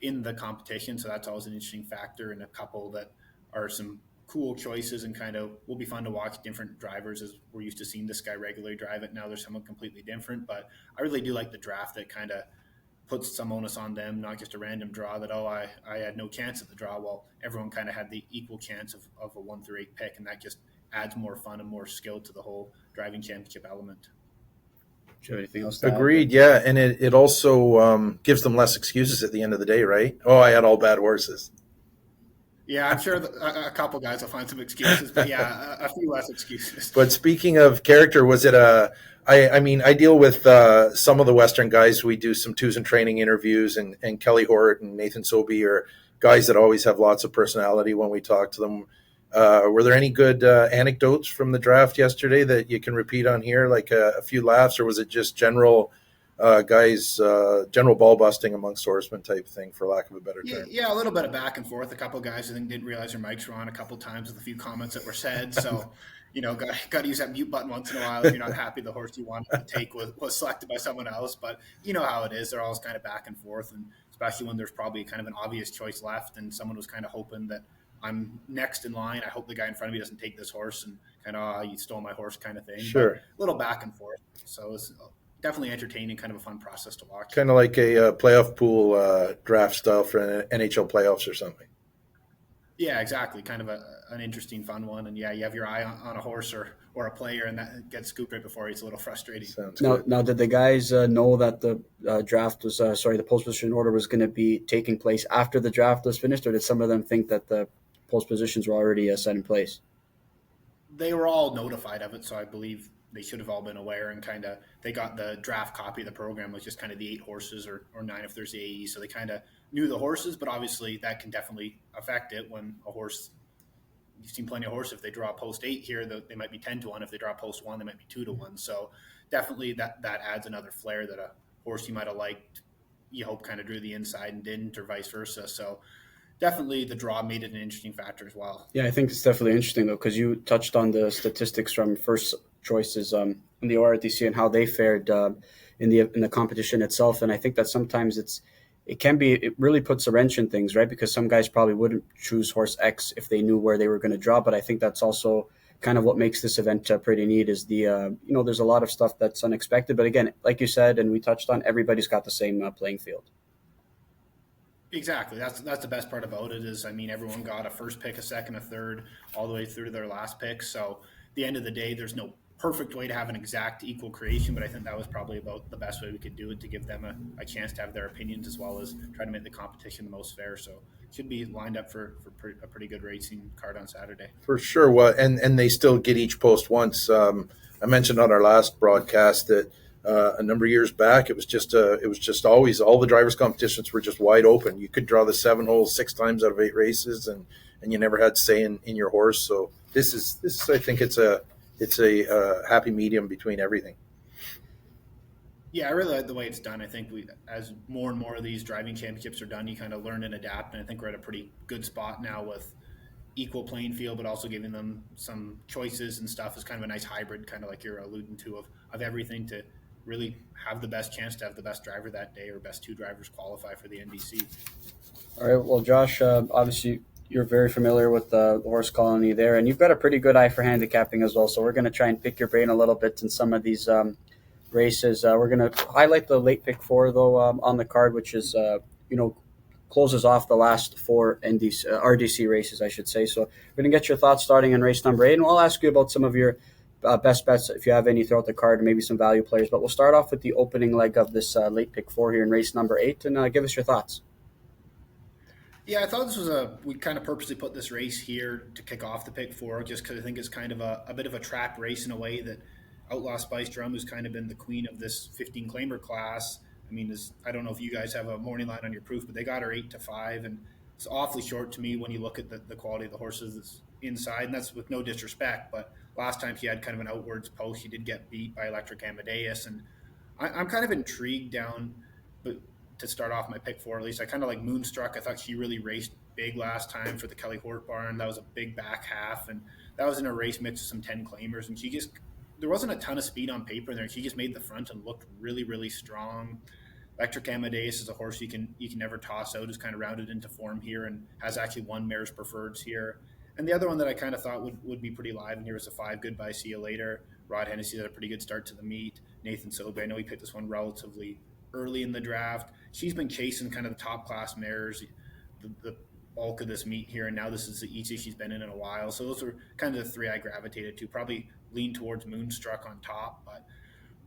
in the competition, so that's always an interesting factor, and a couple that are some cool choices, and kind of will be fun to watch different drivers, as we're used to seeing this guy regularly drive it. Now there's someone completely different, but I really do like the draft that kind of puts some onus on them, not just a random draw that, I had no chance at the draw. Well, everyone kind of had the equal chance of a 1 through 8 pick, and that just adds more fun and more skill to the whole driving championship element. Do you have anything else to add? Agreed, yeah, and it also gives them less excuses at the end of the day, right? Oh, I had all bad horses. Yeah, I'm sure a couple guys will find some excuses, but yeah, a few less excuses. But speaking of character, was it I deal with some of the Western guys. We do some twos and training interviews, and Kelly Hort and Nathan Sobey are guys that always have lots of personality when we talk to them. Were there any good anecdotes from the draft yesterday that you can repeat on here, like a few laughs, or was it just general general ball busting amongst horsemen type thing, for lack of a better term? Yeah, a little bit of back and forth. A couple of guys, I think, didn't realize their mics were on a couple of times with a few comments that were said. So, got to use that mute button once in a while if you're not happy the horse you wanted to take was selected by someone else. But you know how it is. They're always kind of back and forth, and especially when there's probably kind of an obvious choice left, and someone was kind of hoping that I'm next in line. I hope the guy in front of me doesn't take this horse, and kind of, you stole my horse kind of thing. Sure. But a little back and forth. So it's definitely entertaining, kind of a fun process to watch. Kind of like a playoff pool draft style for NHL playoffs or something. Yeah, exactly. Kind of an interesting, fun one. And yeah, you have your eye on a horse or a player, and that gets scooped right before you. It's a little frustrating. Now, did the guys know that the draft was, the post position order was going to be taking place after the draft was finished, or did some of them think that the post positions were already set in place? They were all notified of it, so I believe they should have all been aware, and kind of they got the draft copy of the program, which is kind of the 8 horses or 9 if there's the AE. So they kind of knew the horses, but obviously that can definitely affect it when a horse, you've seen plenty of horses, if they draw post 8 here, they might be 10-1. If they draw post 1, they might be 2-1. So definitely that adds another flair that a horse you might have liked, you hope kind of drew the inside and didn't, or vice versa. So definitely the draw made it an interesting factor as well. Yeah, I think it's definitely interesting, though, because you touched on the statistics from first choices in the ORDC and how they fared in the competition itself. And I think that sometimes it really puts a wrench in things, right? Because some guys probably wouldn't choose horse X if they knew where they were going to draw. But I think that's also kind of what makes this event pretty neat is there's a lot of stuff that's unexpected, but again, like you said, and we touched on, everybody's got the same playing field. Exactly. That's the best part about it is, I mean, everyone got a first pick, a second, a third, all the way through to their last pick. So at the end of the day, there's no perfect way to have an exact equal creation, but I think that was probably about the best way we could do it to give them a chance to have their opinions as well as try to make the competition the most fair. So it should be lined up for a pretty good racing card on Saturday. For sure. Well, and they still get each post once. I mentioned on our last broadcast that a number of years back, it was just always all the drivers' competitions were just wide open. You could draw the 7 holes 6 times out of 8 races, and you never had say in your horse. So this is I think it's a happy medium between everything. Yeah, I really like the way it's done. I think as more and more of these driving championships are done, you kind of learn and adapt. And I think we're at a pretty good spot now with equal playing field, but also giving them some choices and stuff is kind of a nice hybrid, kind of like you're alluding to, of everything to really have the best chance to have the best driver that day or best 2 drivers qualify for the NDC. All right. Well, Josh, obviously you're very familiar with the horse colony there, and you've got a pretty good eye for handicapping as well. So we're going to try and pick your brain a little bit in some of these races. We're going to highlight the late pick 4, though, on the card, which is, closes off the last 4 RDC races, I should say. So we're going to get your thoughts starting in race number 8, and we'll ask you about some of your best bets if you have any throughout the card, and maybe some value players. But we'll start off with the opening leg of this late pick 4 here in race number 8, and give us your thoughts. Yeah, I thought this was we kind of purposely put this race here to kick off the pick 4, just because I think it's kind of a bit of a trap race in a way that Outlaw Spice Drum, who's kind of been the queen of this 15 claimer class. I mean, I don't know if you guys have a morning line on your proof, but they got her 8-5, and it's awfully short to me when you look at the quality of the horses that's inside, and that's with no disrespect. But last time she had kind of an outwards post, she did get beat by Electric Amadeus, and I'm kind of intrigued down, but to start off my pick 4 at least, I kind of like Moonstruck. I thought she really raced big last time for the Kelly Hort Barn. That was a big back half, and that was in a race mixed with some 10 claimers, and there wasn't a ton of speed on paper there. She just made the front and looked really, really strong. Electric Amadeus is a horse you can never toss out, who's kind of rounded into form here and has actually won Mare's Preferreds here. And the other one that I kind of thought would be pretty live in here was a 5 Goodbye See You Later. Rod Hennessy had a pretty good start to the meet. Nathan Sobey, I know he picked this one relatively early in the draft. She's been chasing kind of the top class mares the bulk of this meet here, and now this is the easiest she's been in a while. So those are kind of the 3 I gravitated to. Probably lean towards Moonstruck on top, but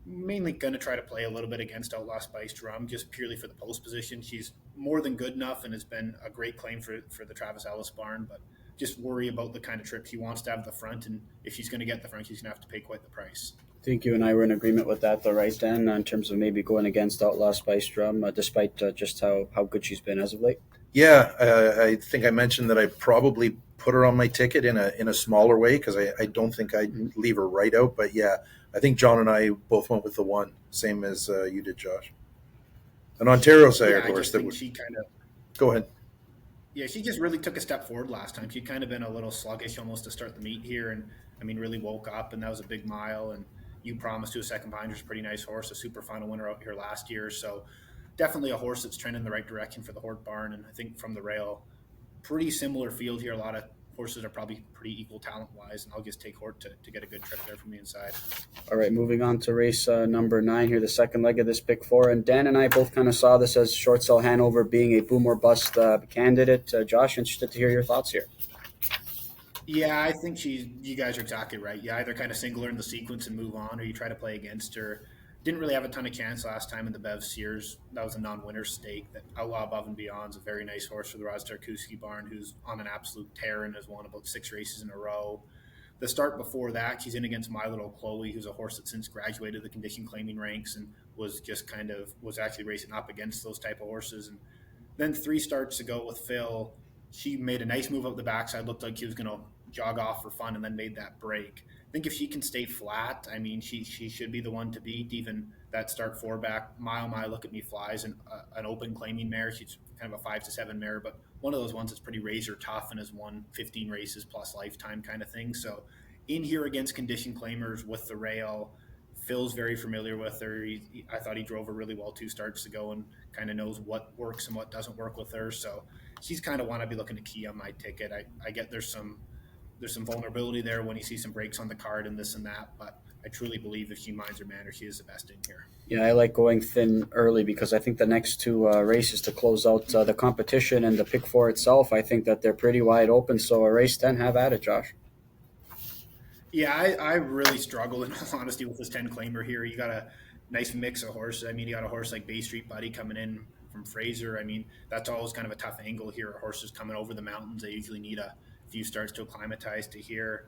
mainly going to try to play a little bit against Outlaw Spice Drum, just purely for the post position. She's more than good enough and has been a great claim for the Travis Ellis barn, but just worry about the kind of trip she wants to have at the front, and if she's going to get the front, she's going to have to pay quite the price. I think you and I were in agreement with that, though, right, Dan, in terms of maybe going against Outlaw Spice Drum, despite just how good she's been as of late. Yeah, I think I mentioned that I probably put her on my ticket in a smaller way because I don't think I'd leave her right out. But yeah, I think John and I both went with the 1, same as you did, Josh. An Ontario sire horse that would. She kind of. Go ahead. Yeah, she just really took a step forward last time. She'd kind of been a little sluggish almost to start the meet here, and I mean, really woke up, and that was a big mile. And You Promised to a Second Binder's a pretty nice horse, a super final winner out here last year. So definitely a horse that's trending in the right direction for the Hort Barn. And I think from the rail, pretty similar field here. A lot of horses are probably pretty equal talent-wise, and I'll just take Hort to get a good trip there from the inside. All right, moving on to race number 9 here, the second leg of this pick 4. And Dan and I both kind of saw this as Short Sell Hanover being a boom or bust candidate. Josh, interested to hear your thoughts here. Yeah, I think you guys are exactly right. You either kind of single her in the sequence and move on, or you try to play against her. Didn't really have a ton of chance last time in the Bev Sears. That was a non-winner stake. That Outlaw Above and Beyond's a very nice horse for the Rod Starkowski barn, who's on an absolute tear and has won about 6 races in a row. The start before that, she's in against My Little Chloe, who's a horse that since graduated the condition claiming ranks and was actually racing up against those type of horses. And then 3 starts ago with Phil, she made a nice move up the backside, looked like she was going to jog off for fun, and then made that break. I think if she can stay flat, I mean, she should be the one to beat. Even that start 4 back, Mile Look at Me Flies, and an open claiming mare. She's kind of a 5 to 7 mare, but one of those ones that's pretty razor tough and has won 15 races plus lifetime kind of thing. So in here against condition claimers with the rail, Phil's very familiar with her. I thought he drove her really well 2 starts ago and kind of knows what works and what doesn't work with her. So she's kind of one I'd be looking to key on my ticket. I get there's some there's some vulnerability there when you see some breaks on the card and this and that. But I truly believe if she minds her manners, she is the best in here. Yeah, I like going thin early because I think the next two races to close out the competition and the pick four itself, I think that they're pretty wide open. So a race 10, have at it, Josh. Yeah, I really struggle, in all honesty, with this 10 claimer here. You got a nice mix of horses. I mean, you got a horse like Bay Street Buddy coming in from Fraser. I mean, that's always kind of a tough angle here. Horses coming over the mountains, they usually need a few starts to acclimatize to here.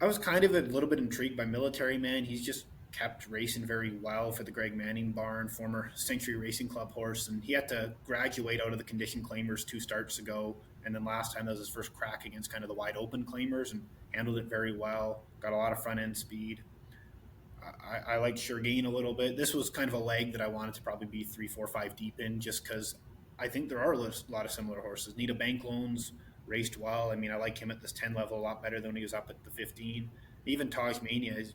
I was kind of a little bit intrigued by Military Man. He's just kept racing very well for the Greg Manning barn, former Century Racing Club horse, and he had to graduate out of the condition claimers 2 starts ago, and then last time that was his first crack against kind of the wide open claimers, and handled it very well. Got a lot of front end speed. I like Shergain a little bit. This was kind of a leg that I wanted to probably be 3, 4, 5 deep in, just because I think there are a lot of similar horses. Nita Bank Loans raced well. I mean, I like him at this 10 level a lot better than when he was up at the 15. Even Taj Mania has,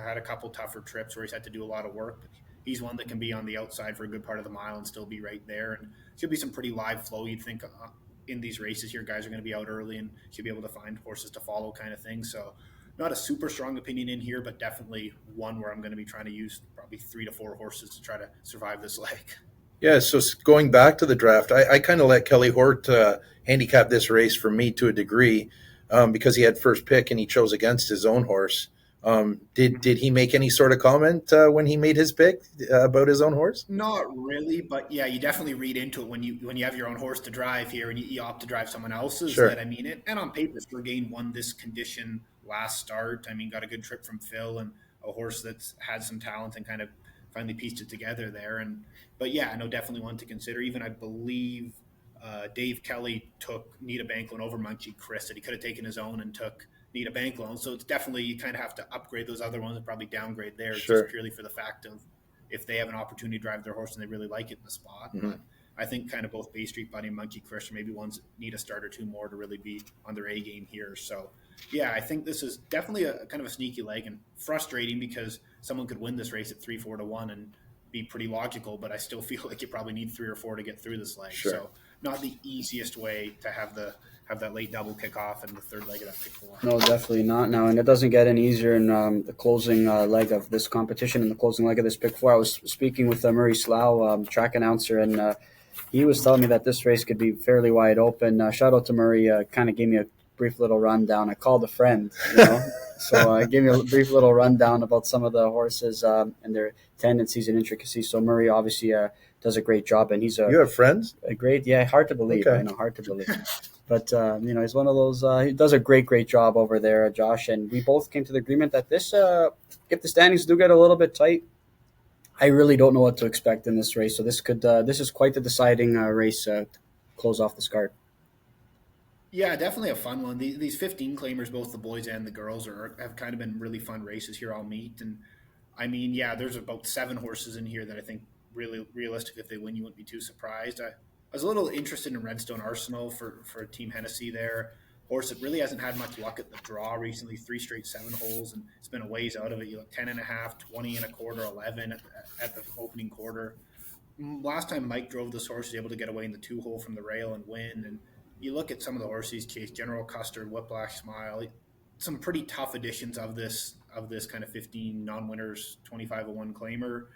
had a couple tougher trips where he's had to do a lot of work, but he's one that can be on the outside for a good part of the mile and still be right there. And should be some pretty live flow. You'd think in these races here, guys are going to be out early and should be able to find horses to follow kind of thing. So not a super strong opinion in here, but definitely one where I'm going to be trying to use probably 3 to 4 horses to try to survive this leg. Yeah, so going back to the draft, I kind of let Kelly Hort handicap this race for me to a degree because he had first pick and he chose against his own horse. Did he make any sort of comment when he made his pick about his own horse? Not really, but yeah, you definitely read into it when you have your own horse to drive here and you opt to drive someone else's. Sure. That, I mean, and on paper, Shergain won this condition last start. I mean, got a good trip from Phil and a horse that's had some talent and kind of finally pieced it together there. But yeah, I know definitely one to consider. Even I believe Dave Kelly took Nita Banklund over Munchie Chris, that he could have taken his own and took Nita Banklund. So it's definitely, you kind of have to upgrade those other ones and probably downgrade theirs. Sure. Just purely for the fact of if they have an opportunity to drive their horse and they really like it in the spot. Mm-hmm. But I think kind of both Bay Street Buddy and Munchie Chris are maybe ones that need a start or 2 more to really be on their A game here. So yeah, I think this is definitely a kind of a sneaky leg and frustrating because someone could win this race at 3-4 to 1 and be pretty logical, but I still feel like you probably need 3 or 4 to get through this leg. Sure. So not the easiest way to have that late double kick off and the third leg of that pick 4. No, definitely not now. And it doesn't get any easier in the closing leg of this competition and the closing leg of this pick 4. I was speaking with Murray Slough, track announcer, and he was telling me that this race could be fairly wide open. Shout out to Murray, kind of gave me a brief little rundown. I called a friend, so gave me a brief little rundown about some of the horses and their tendencies and intricacies. So Murray obviously does a great job, and he's You have friends? a great, hard to believe. Okay. I know, hard to believe. But, he's one of those, he does a great job over there, Josh. And we both came to the agreement that this, if the standings do get a little bit tight, I really don't know what to expect in this race. So this is quite the deciding race to close off this card. Yeah, definitely a fun one. These 15 claimers, both the boys and the girls, have kind of been really fun races here all meet. And I mean, yeah, there's about 7 horses in here that I think really realistic. If they win, you wouldn't be too surprised. I was a little interested in Redstone Arsenal for Team Hennessy there. Horse that really hasn't had much luck at the draw recently, 3 straight 7 holes, and it's been a ways out of it. You look 10.5, 20 and a quarter, 11 at the opening quarter. Last time Mike drove this horse, he was able to get away in the 2 hole from the rail and win. And you look at some of the horses chased, General Custard, Whiplash Smile, some pretty tough editions of this kind of 15 non-winners, 25-1 claimer.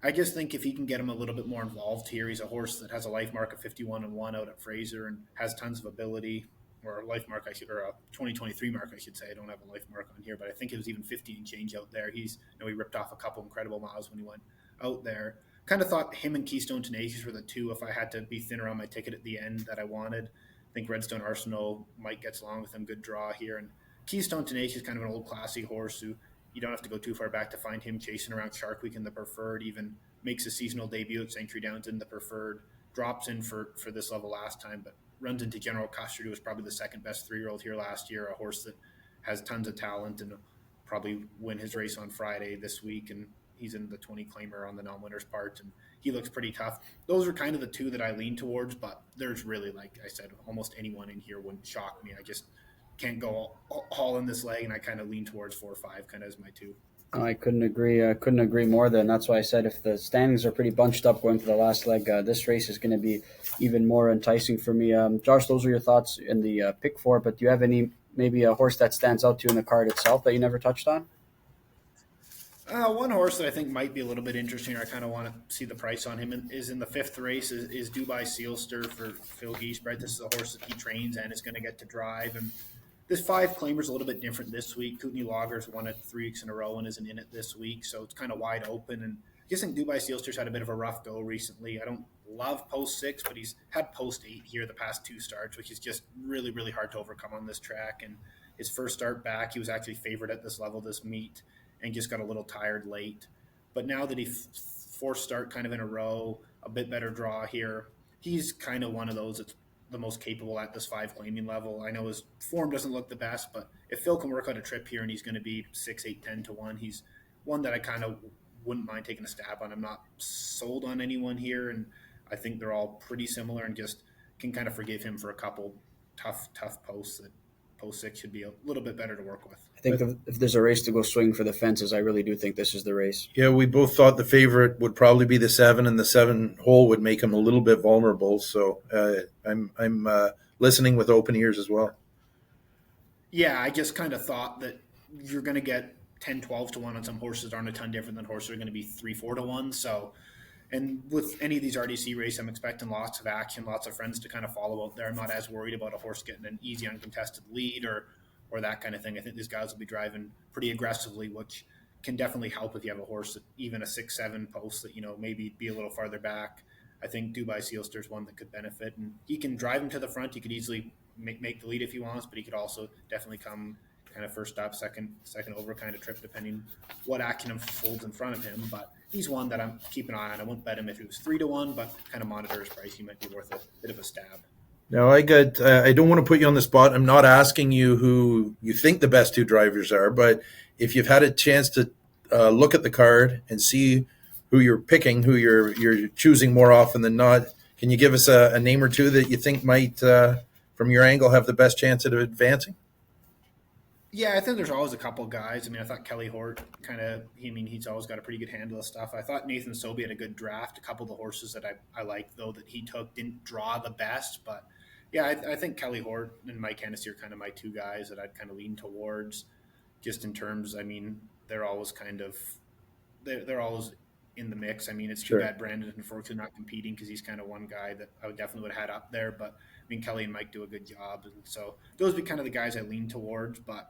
I just think if he can get him a little bit more involved here, he's a horse that has a life mark of 51-1 out at Fraser and has tons of ability, or a life mark, or a 2023 mark, I should say. I don't have a life mark on here, but I think it was even 50 and change out there. He ripped off a couple incredible miles when he went out there. Kind of thought him and Keystone Tenacious were the 2 if I had to be thinner on my ticket at the end that I wanted. I think Redstone Arsenal might get along with him. Good draw here. And Keystone Tenacious is kind of an old classy horse who you don't have to go too far back to find him chasing around Shark Week in the preferred, even makes a seasonal debut at Century Downs in the preferred, drops in for this level last time, but runs into General Custard, who was probably the second best 3-year-old here last year, a horse that has tons of talent and probably win his race on Friday this week. And he's in the 20 claimer on the non-winners part, and he looks pretty tough. Those are kind of the 2 that I lean towards, but there's really, like I said, almost anyone in here wouldn't shock me. I just can't go all in this leg, and I kind of lean towards 4 or 5 kind of as my 2. I couldn't agree more. Then that's why I said if the standings are pretty bunched up going to the last leg, this race is going to be even more enticing for me. Josh, those are your thoughts in the pick 4, but do you have any maybe a horse that stands out to you in the card itself that you never touched on? One horse that I think might be a little bit interesting, or I kind of want to see the price on him, is in the 5th race, is Dubai Sealster for Phil Giesbrecht. This is a horse that he trains and is going to get to drive. And this 5 claimer is a little bit different this week. Kootenai Lager's won it 3 weeks in a row and isn't in it this week, so it's kind of wide open. And I guess think Dubai Sealster's had a bit of a rough go recently. I don't love post 6, but he's had post 8 here the past 2 starts, which is just really, really hard to overcome on this track. And his first start back, he was actually favored at this level this meet, and just got a little tired late. But now that he 4th start kind of in a row, a bit better draw here, he's kind of one of those that's the most capable at this 5 claiming level. I know his form doesn't look the best, but if Phil can work out a trip here and he's going to be 6, 8, 10 to 1, he's one that I kind of wouldn't mind taking a stab on. I'm not sold on anyone here, and I think they're all pretty similar, and just can kind of forgive him for a couple tough posts that post 6 should be a little bit better to work with. I think if there's a race to go swing for the fences, I really do think this is the race. Yeah, we both thought the favorite would probably be the 7, and the 7 hole would make him a little bit vulnerable. So I'm listening with open ears as well. Yeah, I just kind of thought that you're going to get 10, 12 to 1 on some horses that aren't a ton different than horses that are going to be 3, 4 to 1. So, and with any of these RDC races, I'm expecting lots of action, lots of friends to kind of follow out there. I'm not as worried about a horse getting an easy uncontested lead or that kind of thing. I think these guys will be driving pretty aggressively, which can definitely help if you have a horse that even a 6, 7 post that, maybe be a little farther back. I think Dubai Sealster's one that could benefit, and he can drive him to the front. He could easily make the lead if he wants, but he could also definitely come kind of first stop, second over kind of trip, depending what action unfolds in front of him. But he's one that I'm keeping an eye on. I wouldn't bet him if it was 3 to 1, but kind of monitor his price. He might be worth a bit of a stab. Now, I don't want to put you on the spot. I'm not asking you who you think the best 2 drivers are, but if you've had a chance to look at the card and see who you're picking, who you're choosing more often than not, can you give us a name or 2 that you think might, from your angle, have the best chance at advancing? Yeah, I think there's always a couple guys. I mean, I thought Kelly Hort he's always got a pretty good handle of stuff. I thought Nathan Sobey had a good draft. A couple of the horses that I liked, though, that he took didn't draw the best. But, yeah, I think Kelly Hort and Mike Hennessy are kind of my 2 guys that I'd kind of lean towards, just in terms, I mean, they're always they're always in the mix. I mean, it's too bad Brandon, unfortunately, not competing, because he's kind of one guy that I would have had up there. But, I mean, Kelly and Mike do a good job. And so those would be kind of the guys I lean towards. But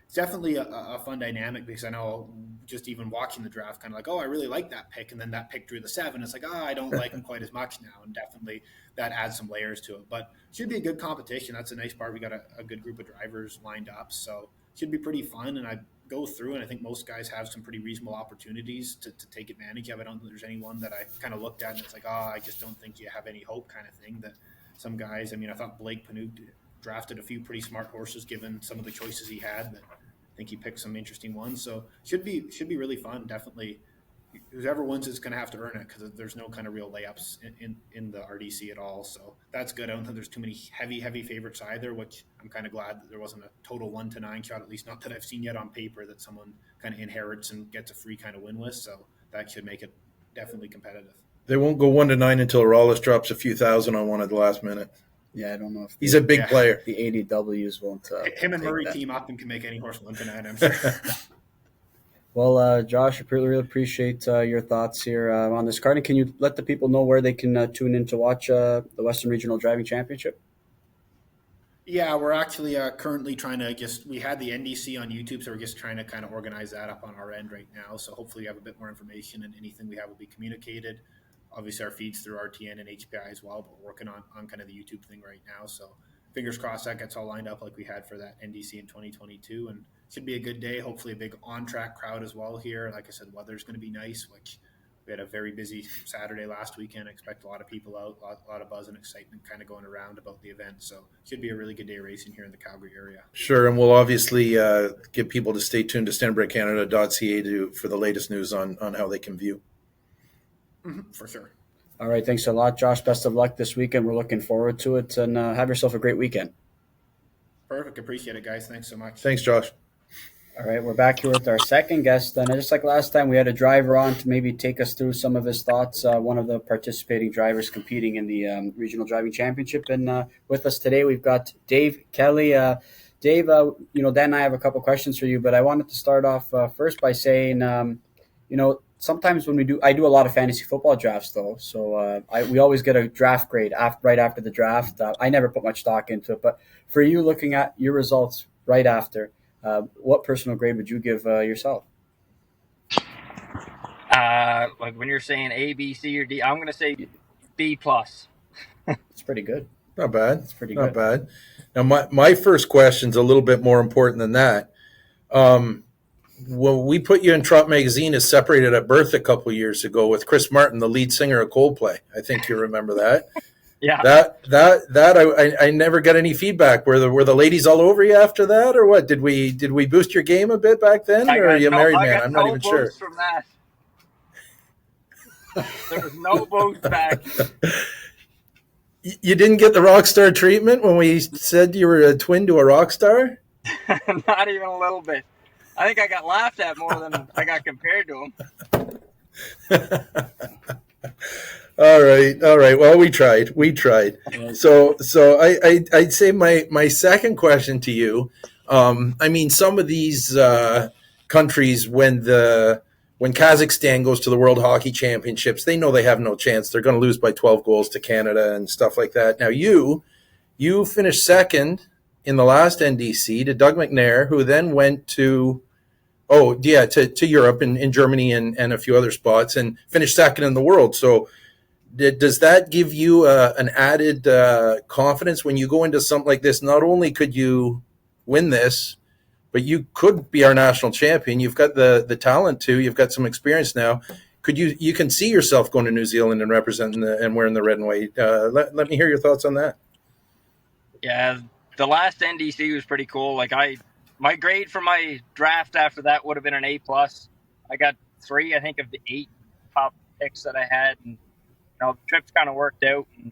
it's definitely a fun dynamic, because I know just even watching the draft, kind of like, oh, I really like that pick. And then that pick drew the 7. It's like, oh, I don't like him quite as much now. And definitely that adds some layers to it. But it should be a good competition. That's a nice part. We got a good group of drivers lined up. So it should be pretty fun. And I go through, and I think most guys have some pretty reasonable opportunities to take advantage of. I don't think there's anyone that I kind of looked at and it's like, oh, I just don't think you have any hope kind of thing. That some guys, I mean, I thought Blake Panouk drafted a few pretty smart horses given some of the choices he had. That I think he picked some interesting ones. So should be really fun. Definitely, whoever wins is going to have to earn it, because there's no kind of real layups in the RDC at all. So that's good. I don't think there's too many heavy favorites either, which I'm kind of glad that there wasn't a total 1 to 9 shot, at least not that I've seen yet on paper, that someone kind of inherits and gets a free kind of win with. So that should make it definitely competitive. They won't go 1 to 9 until Rallis drops a few thousand on one at the last minute. Yeah, I don't know if he's a big player. The ADWs won't. Him and Murray team up and can make any horse 1 to 9, I'm sure. Well, Josh, I really appreciate your thoughts here on this card. And can you let the people know where they can tune in to watch the Western Regional Driving Championship? Yeah, we're actually currently trying to we had the NDC on YouTube, so we're just trying to kind of organize that up on our end right now. So hopefully we have a bit more information, and anything we have will be communicated. Obviously, our feeds through RTN and HPI as well, but we're working on kind of the YouTube thing right now. So fingers crossed that gets all lined up like we had for that NDC in 2022. And should be a good day. Hopefully a big on-track crowd as well here. Like I said, weather's going to be nice, which we had a very busy Saturday last weekend. I expect a lot of people out, a lot of buzz and excitement kind of going around about the event. So should be a really good day racing here in the Calgary area. Sure, and we'll obviously get people to stay tuned to standardbredcanada.ca for the latest news on how they can view. Mm-hmm, for sure. All right, thanks a lot, Josh. Best of luck this weekend. We're looking forward to it, and have yourself a great weekend. Perfect. Appreciate it, guys. Thanks so much. Thanks, Josh. All right, we're back here with our second guest. And just like last time, we had a driver on to maybe take us through some of his thoughts, one of the participating drivers competing in the Regional Driving Championship. And with us today, we've got Dave Kelly. Dave, Dan and I have a couple questions for you, but I wanted to start off first by saying, sometimes when I do a lot of fantasy football drafts though, so we always get a draft grade right after the draft. I never put much stock into it, but for you, looking at your results right after, what personal grade would you give yourself? Like when you're saying A, B, C, or D, I'm going to say B plus. It's pretty good. Not bad. It's pretty Not good. bad. Now, my first question's a little bit more important than that. When we put you in TROT Magazine as separated at birth a couple of years ago with Chris Martin, the lead singer of Coldplay. I think you remember that. Yeah. I never got any feedback. Were the ladies all over you after that, or what? Did we boost your game a bit back then, or are you a married man? I'm not even sure. From that. There was no boost back. You didn't get the rock star treatment when we said you were a twin to a rock star? Not even a little bit. I think I got laughed at more than I got compared to him. All right. Well, we tried. So I'd say my second question to you. Some of these countries, when Kazakhstan goes to the World Hockey Championships, they know they have no chance. They're going to lose by 12 goals to Canada and stuff like that. Now you finished second in the last NDC to Doug McNair, who then went to Europe in Germany and a few other spots and finished second in the world. So does that give you an added confidence when you go into something like this? Not only could you win this, but you could be our national champion. You've got the talent too. You've got some experience now. You can see yourself going to New Zealand and representing and wearing the red and white. Let me hear your thoughts on that. Yeah, the last NDC was pretty cool. Like my grade for my draft after that would have been an A plus. I got 3, I think, of the 8 top picks that I had, and the trips kind of worked out. And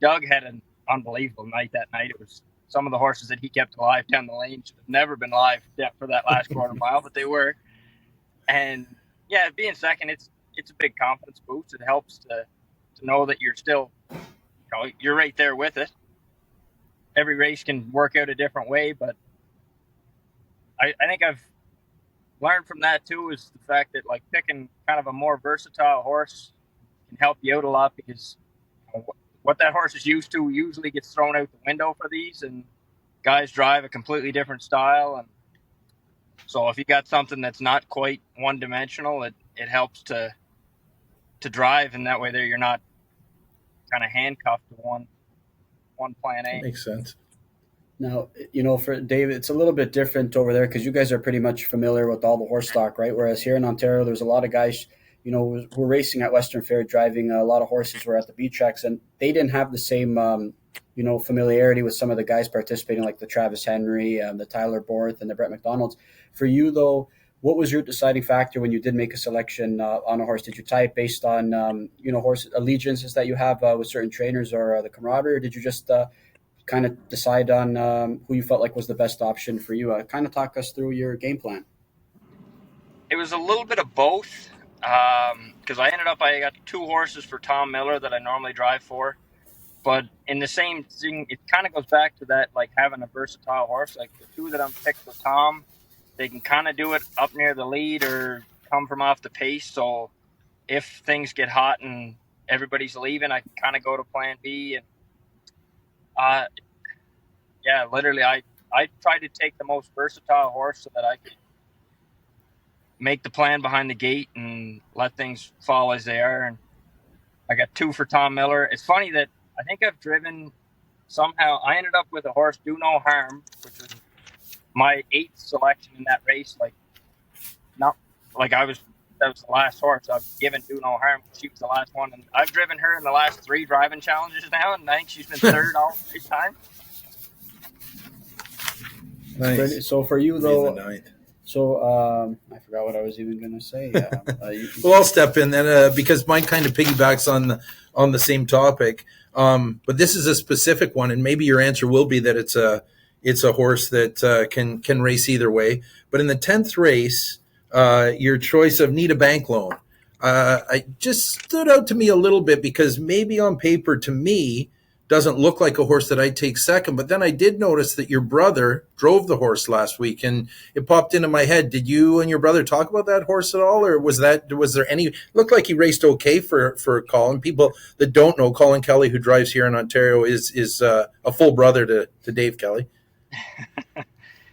Doug had an unbelievable night that night. It was some of the horses that he kept alive down the lane should have never been alive for that last quarter mile, but they were. And yeah, being second, it's a big confidence boost. It helps to know that you're still, you're right there with it. Every race can work out a different way, but I think I've learned from that too is the fact that like picking kind of a more versatile horse can help you out a lot, because what that horse is used to usually gets thrown out the window for these, and guys drive a completely different style. And so if you got something that's not quite one dimensional, it helps to drive, and that way there you're not kind of handcuffed to one plan A. That makes sense. Now, for David, it's a little bit different over there because you guys are pretty much familiar with all the horse stock, right? Whereas here in Ontario, there's a lot of guys, who were racing at Western Fair, driving a lot of horses were at the beach tracks, and they didn't have the same, familiarity with some of the guys participating, like the Travis Henry, the Tyler Borth, and the Brett McDonalds. For you, though, what was your deciding factor when you did make a selection on a horse? Did you tie it based on, horse allegiances that you have with certain trainers or the camaraderie, or did you just kind of decide on who you felt like was the best option for you? Kind of talk us through your game plan. It was a little bit of both, because I got 2 horses for Tom Miller that I normally drive for. But in the same thing, it kind of goes back to that, like having a versatile horse. Like the 2 that I'm picked for Tom, they can kind of do it up near the lead or come from off the pace. So if things get hot and everybody's leaving, I can kind of go to plan B. And literally, I tried to take the most versatile horse so that I could make the plan behind the gate and let things fall as they are. And I got 2 for Tom Miller. It's funny that I think I've driven somehow. I ended up with a horse, Do No Harm, which was my 8th selection in that race. That was the last horse I've given Do No Harm. She was the last one, and I've driven her in the last 3 driving challenges now, and I think she's been 3rd all 3 times. Nice. So for you though, I forgot what I was even going to say. Well, I'll step in then because mine kind of piggybacks on the same topic. But this is a specific one, and maybe your answer will be that it's a horse that can race either way. But in the 10th race, your choice of Need a Bank Loan, I just stood out to me a little bit because maybe on paper, to me, doesn't look like a horse that I'd take second. But then I did notice that your brother drove the horse last week, and it popped into my head. Did you and your brother talk about that horse at all, or was there any? Looked like he raced okay for Colin. People that don't know, Colin Kelly, who drives here in Ontario, is a full brother to Dave Kelly.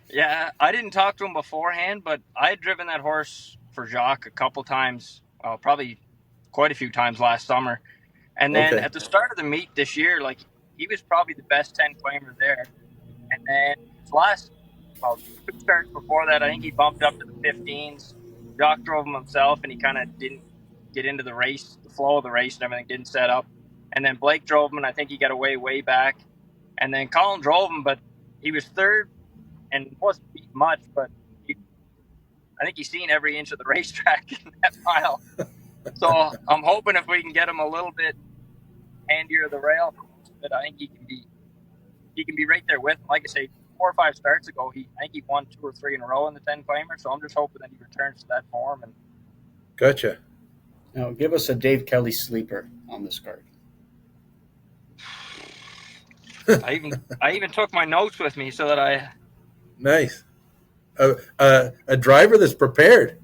Yeah, I didn't talk to him beforehand, but I had driven that horse for Jacques a couple times, probably quite a few times last summer. And then Okay. at the start of the meet this year, like, he was probably the best 10 claimer there. And then his last, 2 starts before that, I think he bumped up to the 15s. Jacques drove him himself, and he kind of didn't get into the race, the flow of the race and everything didn't set up. And then Blake drove him, and I think he got away way back. And then Colin drove him, but he was third and wasn't beat much, but I think he's seen every inch of the racetrack in that mile. So I'm hoping if we can get him a little bit handier of the rail, but I think he can be right there with him. Like I say, 4 or 5 starts ago, I think he won 2 or 3 in a row in the 10 claimer. So I'm just hoping that he returns to that form. And Gotcha. Now, give us a Dave Kelly sleeper on this card. I even took my notes with me so that I. Nice. A driver that's prepared.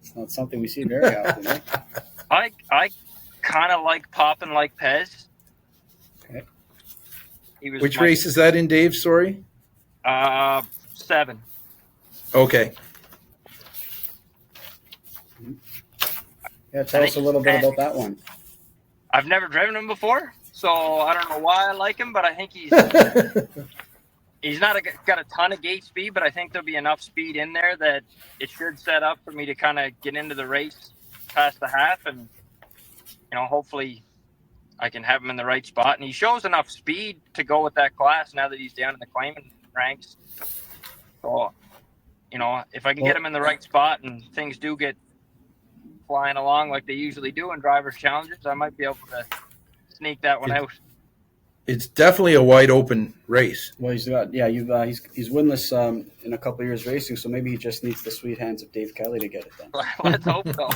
It's not something we see very often. Eh? I kind of like popping like Pez. Okay. Which race is that in, Dave? Sorry. 7. Okay. Yeah, tell us a little bit about that one. I've never driven him before, so I don't know why I like him, but I think he's not got a ton of gate speed, but I think there'll be enough speed in there that it should set up for me to kind of get into the race past the half, and hopefully I can have him in the right spot. And he shows enough speed to go with that class now that he's down in the claiming ranks. So, if I can get him in the right spot and things do get flying along like they usually do in drivers' challenges, I might be able to sneak that one out. It's definitely a wide open race. Well, he's winless in a couple of years racing, so maybe he just needs the sweet hands of Dave Kelly to get it done. Let's hope so.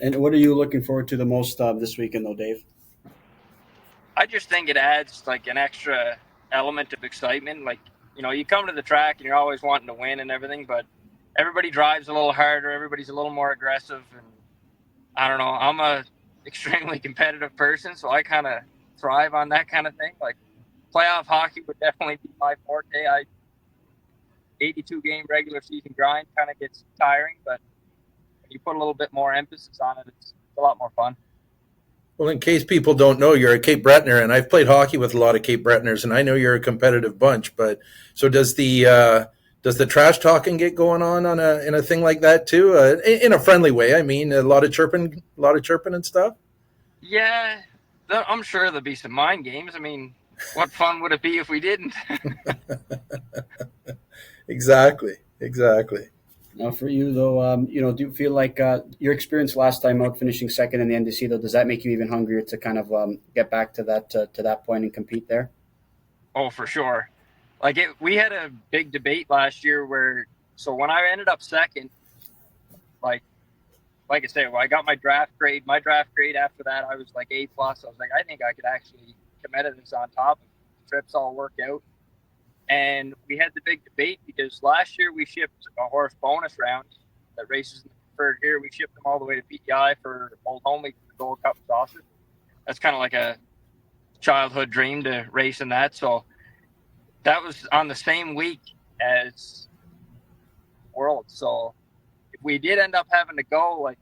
And what are you looking forward to the most this weekend, though, Dave? I just think it adds like an extra element of excitement. Like, you come to the track and you're always wanting to win and everything, but everybody drives a little harder. Everybody's a little more aggressive. And I don't know, I'm a extremely competitive person, so I kind of thrive on that kind of thing. Like, playoff hockey would definitely be my forte. 82 game regular season grind kind of gets tiring, but when you put a little bit more emphasis on it, it's a lot more fun. Well, in case people don't know, you're a Cape Brettoner, and I've played hockey with a lot of Cape Brettoners, and I know you're a competitive bunch. But so does the trash talking get going on in a thing like that too? In a friendly way, I mean, a lot of chirping and stuff. Yeah, I'm sure there'll be some mind games. I mean, what fun would it be if we didn't? Exactly. Now, for you though, do you feel like your experience last time out, finishing second in the NDC, though, does that make you even hungrier to kind of get back to that point and compete there? Oh, for sure. Like, we had a big debate last year so when I ended up second, like I said, I got my draft grade. My draft grade after that, I was like A+. I was like, I think I could actually commit to this on top. Trips all work out. And we had the big debate because last year we shipped a horse bonus round that races in the preferred here. We shipped them all the way to PEI for Old Home League for the Gold Cup sausage. That's kind of like a childhood dream to race in that. So that was on the same week as World. So if we did end up having to go, like,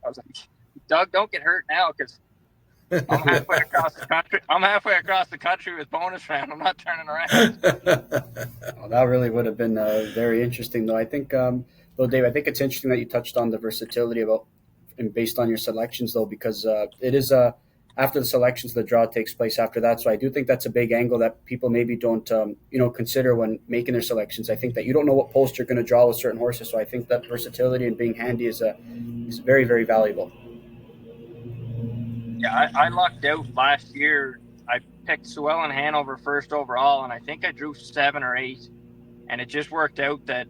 I was like, Doug, don't get hurt now because I'm halfway across the country. I'm halfway across the country with bonus round. I'm not turning around. Well, that really would have been very interesting, though. I think, though, Dave, I think it's interesting that you touched on the versatility and based on your selections, though, because it is after the selections, the draw takes place after that. So I do think that's a big angle that people maybe don't, consider when making their selections. I think that you don't know what post you're going to draw with certain horses. So I think that versatility and being handy is very, very valuable. Yeah, I lucked out last year. I picked Sewell and Hanover first overall, and I think I drew 7 or 8. And it just worked out that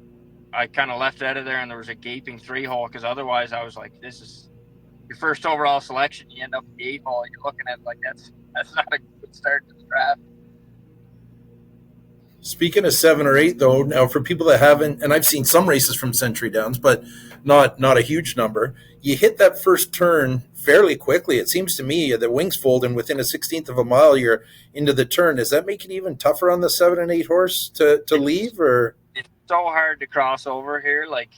I kind of left out of there, and there was a gaping 3-hole because otherwise I was like, this is your first overall selection, you end up in the 8 hole, and you're looking at like that's not a good start to the draft. Speaking of 7 or 8, though, now for people that haven't, and I've seen some races from Century Downs, but not a huge number, you hit that first turn fairly quickly. It seems to me the wings fold, and within a 16th of a mile, you're into the turn. Does that make it even tougher on the 7 and 8 horse to leave? Or it's so hard to cross over here. Like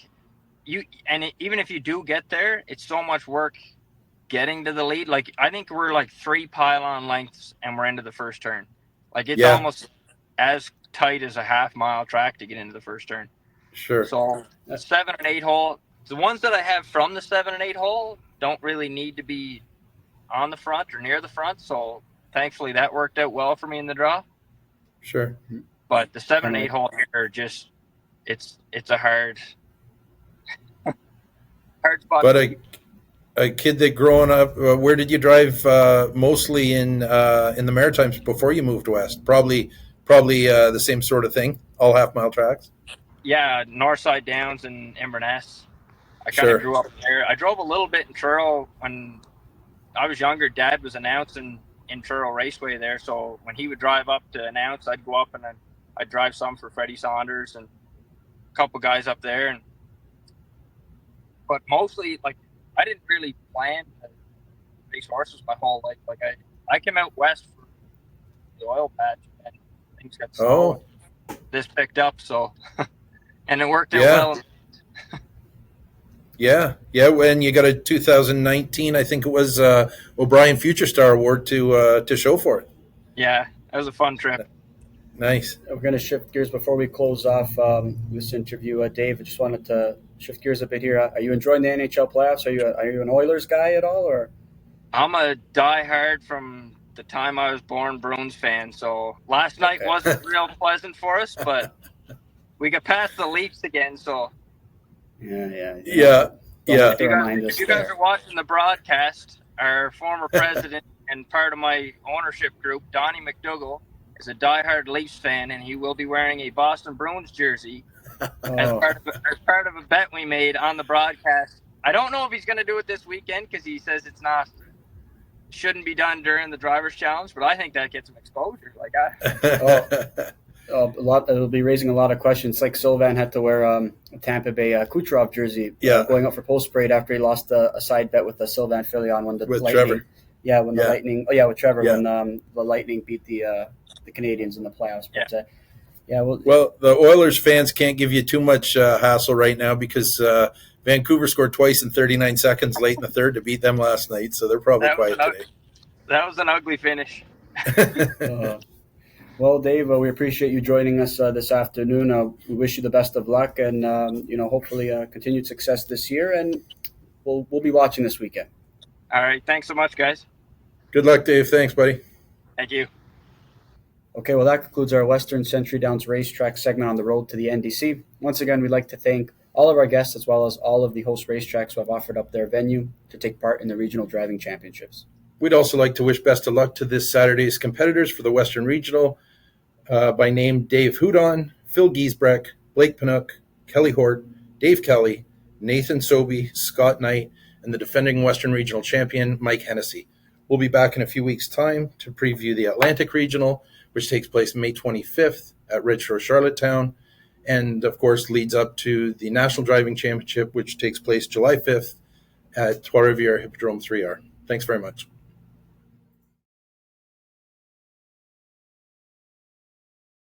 even if you do get there, it's so much work getting to the lead. Like I think we're like 3 pylon lengths, and we're into the first turn. Like it's almost as tight as a half-mile track to get into the first turn. Sure. So the 7 and 8 hole, the ones that I have from the 7 and 8 hole don't really need to be on the front or near the front. So thankfully that worked out well for me in the draw. Sure. But the 7 and 8 hole here are just it's a hard spot. But a kid that growing up, where did you drive mostly in the Maritimes before you moved west? Probably the same sort of thing, all half-mile tracks. Yeah, Northside Downs and Inverness. I kind of grew up there. I drove a little bit in Truro when I was younger. Dad was announcing in Truro Raceway there, so when he would drive up to announce, I'd go up and I'd drive some for Freddie Saunders and a couple guys up there. But mostly, like, I didn't really plan to race horses my whole life. Like I came out west for the oil patch and things got slow. This picked up, so and it worked out well. Yeah. When you got a 2019, I think it was O'Brien Future Star Award to show for it. Yeah, that was a fun trip. Nice. We're going to shift gears before we close off this interview. Dave, I just wanted to shift gears a bit here. Are you enjoying the NHL playoffs? Are you an Oilers guy at all, or? I'm a diehard from the time I was born Bruins fan. So last night wasn't real pleasant for us, but we got past the Leafs again. So yeah. If you guys are watching the broadcast, our former president and part of my ownership group, Donnie McDougall, is a diehard Leafs fan, and he will be wearing a Boston Bruins jersey as part of a bet we made on the broadcast. I don't know if he's going to do it this weekend because he says shouldn't be done during the Drivers' Challenge, but I think that gets him exposure. It'll be raising a lot of questions. Like Sylvan had to wear a Tampa Bay Kucherov jersey going up for post parade after he lost a side bet with the Sylvan Filion when the Lightning. Trevor. Yeah, when the Lightning. Oh yeah, with Trevor when the Lightning beat the Canadians in the playoffs. But, well, the Oilers fans can't give you too much hassle right now because Vancouver scored twice in 39 seconds late in the third to beat them last night, so they're probably quiet today. That was an ugly finish. Well, Dave, we appreciate you joining us this afternoon. We wish you the best of luck and hopefully continued success this year, and we'll be watching this weekend. All right, thanks so much, guys. Good luck, Dave. Thanks, buddy. Thank you. Okay, well, that concludes our Western Century Downs Racetrack segment on the road to the NDC. Once again, we'd like to thank all of our guests as well as all of the host racetracks who have offered up their venue to take part in the Regional Driving Championships. We'd also like to wish best of luck to this Saturday's competitors for the Western Regional by name Dave Houdon, Phil Giesbrecht, Blake Panook, Kelly Hort, Dave Kelly, Nathan Sobey, Scott Knight, and the defending Western Regional champion, Mike Hennessy. We'll be back in a few weeks' time to preview the Atlantic Regional, which takes place May 25th at Red Shore, Charlottetown, and, of course, leads up to the National Driving Championship, which takes place July 5th at Trois-Rivières Hippodrome 3R. Thanks very much.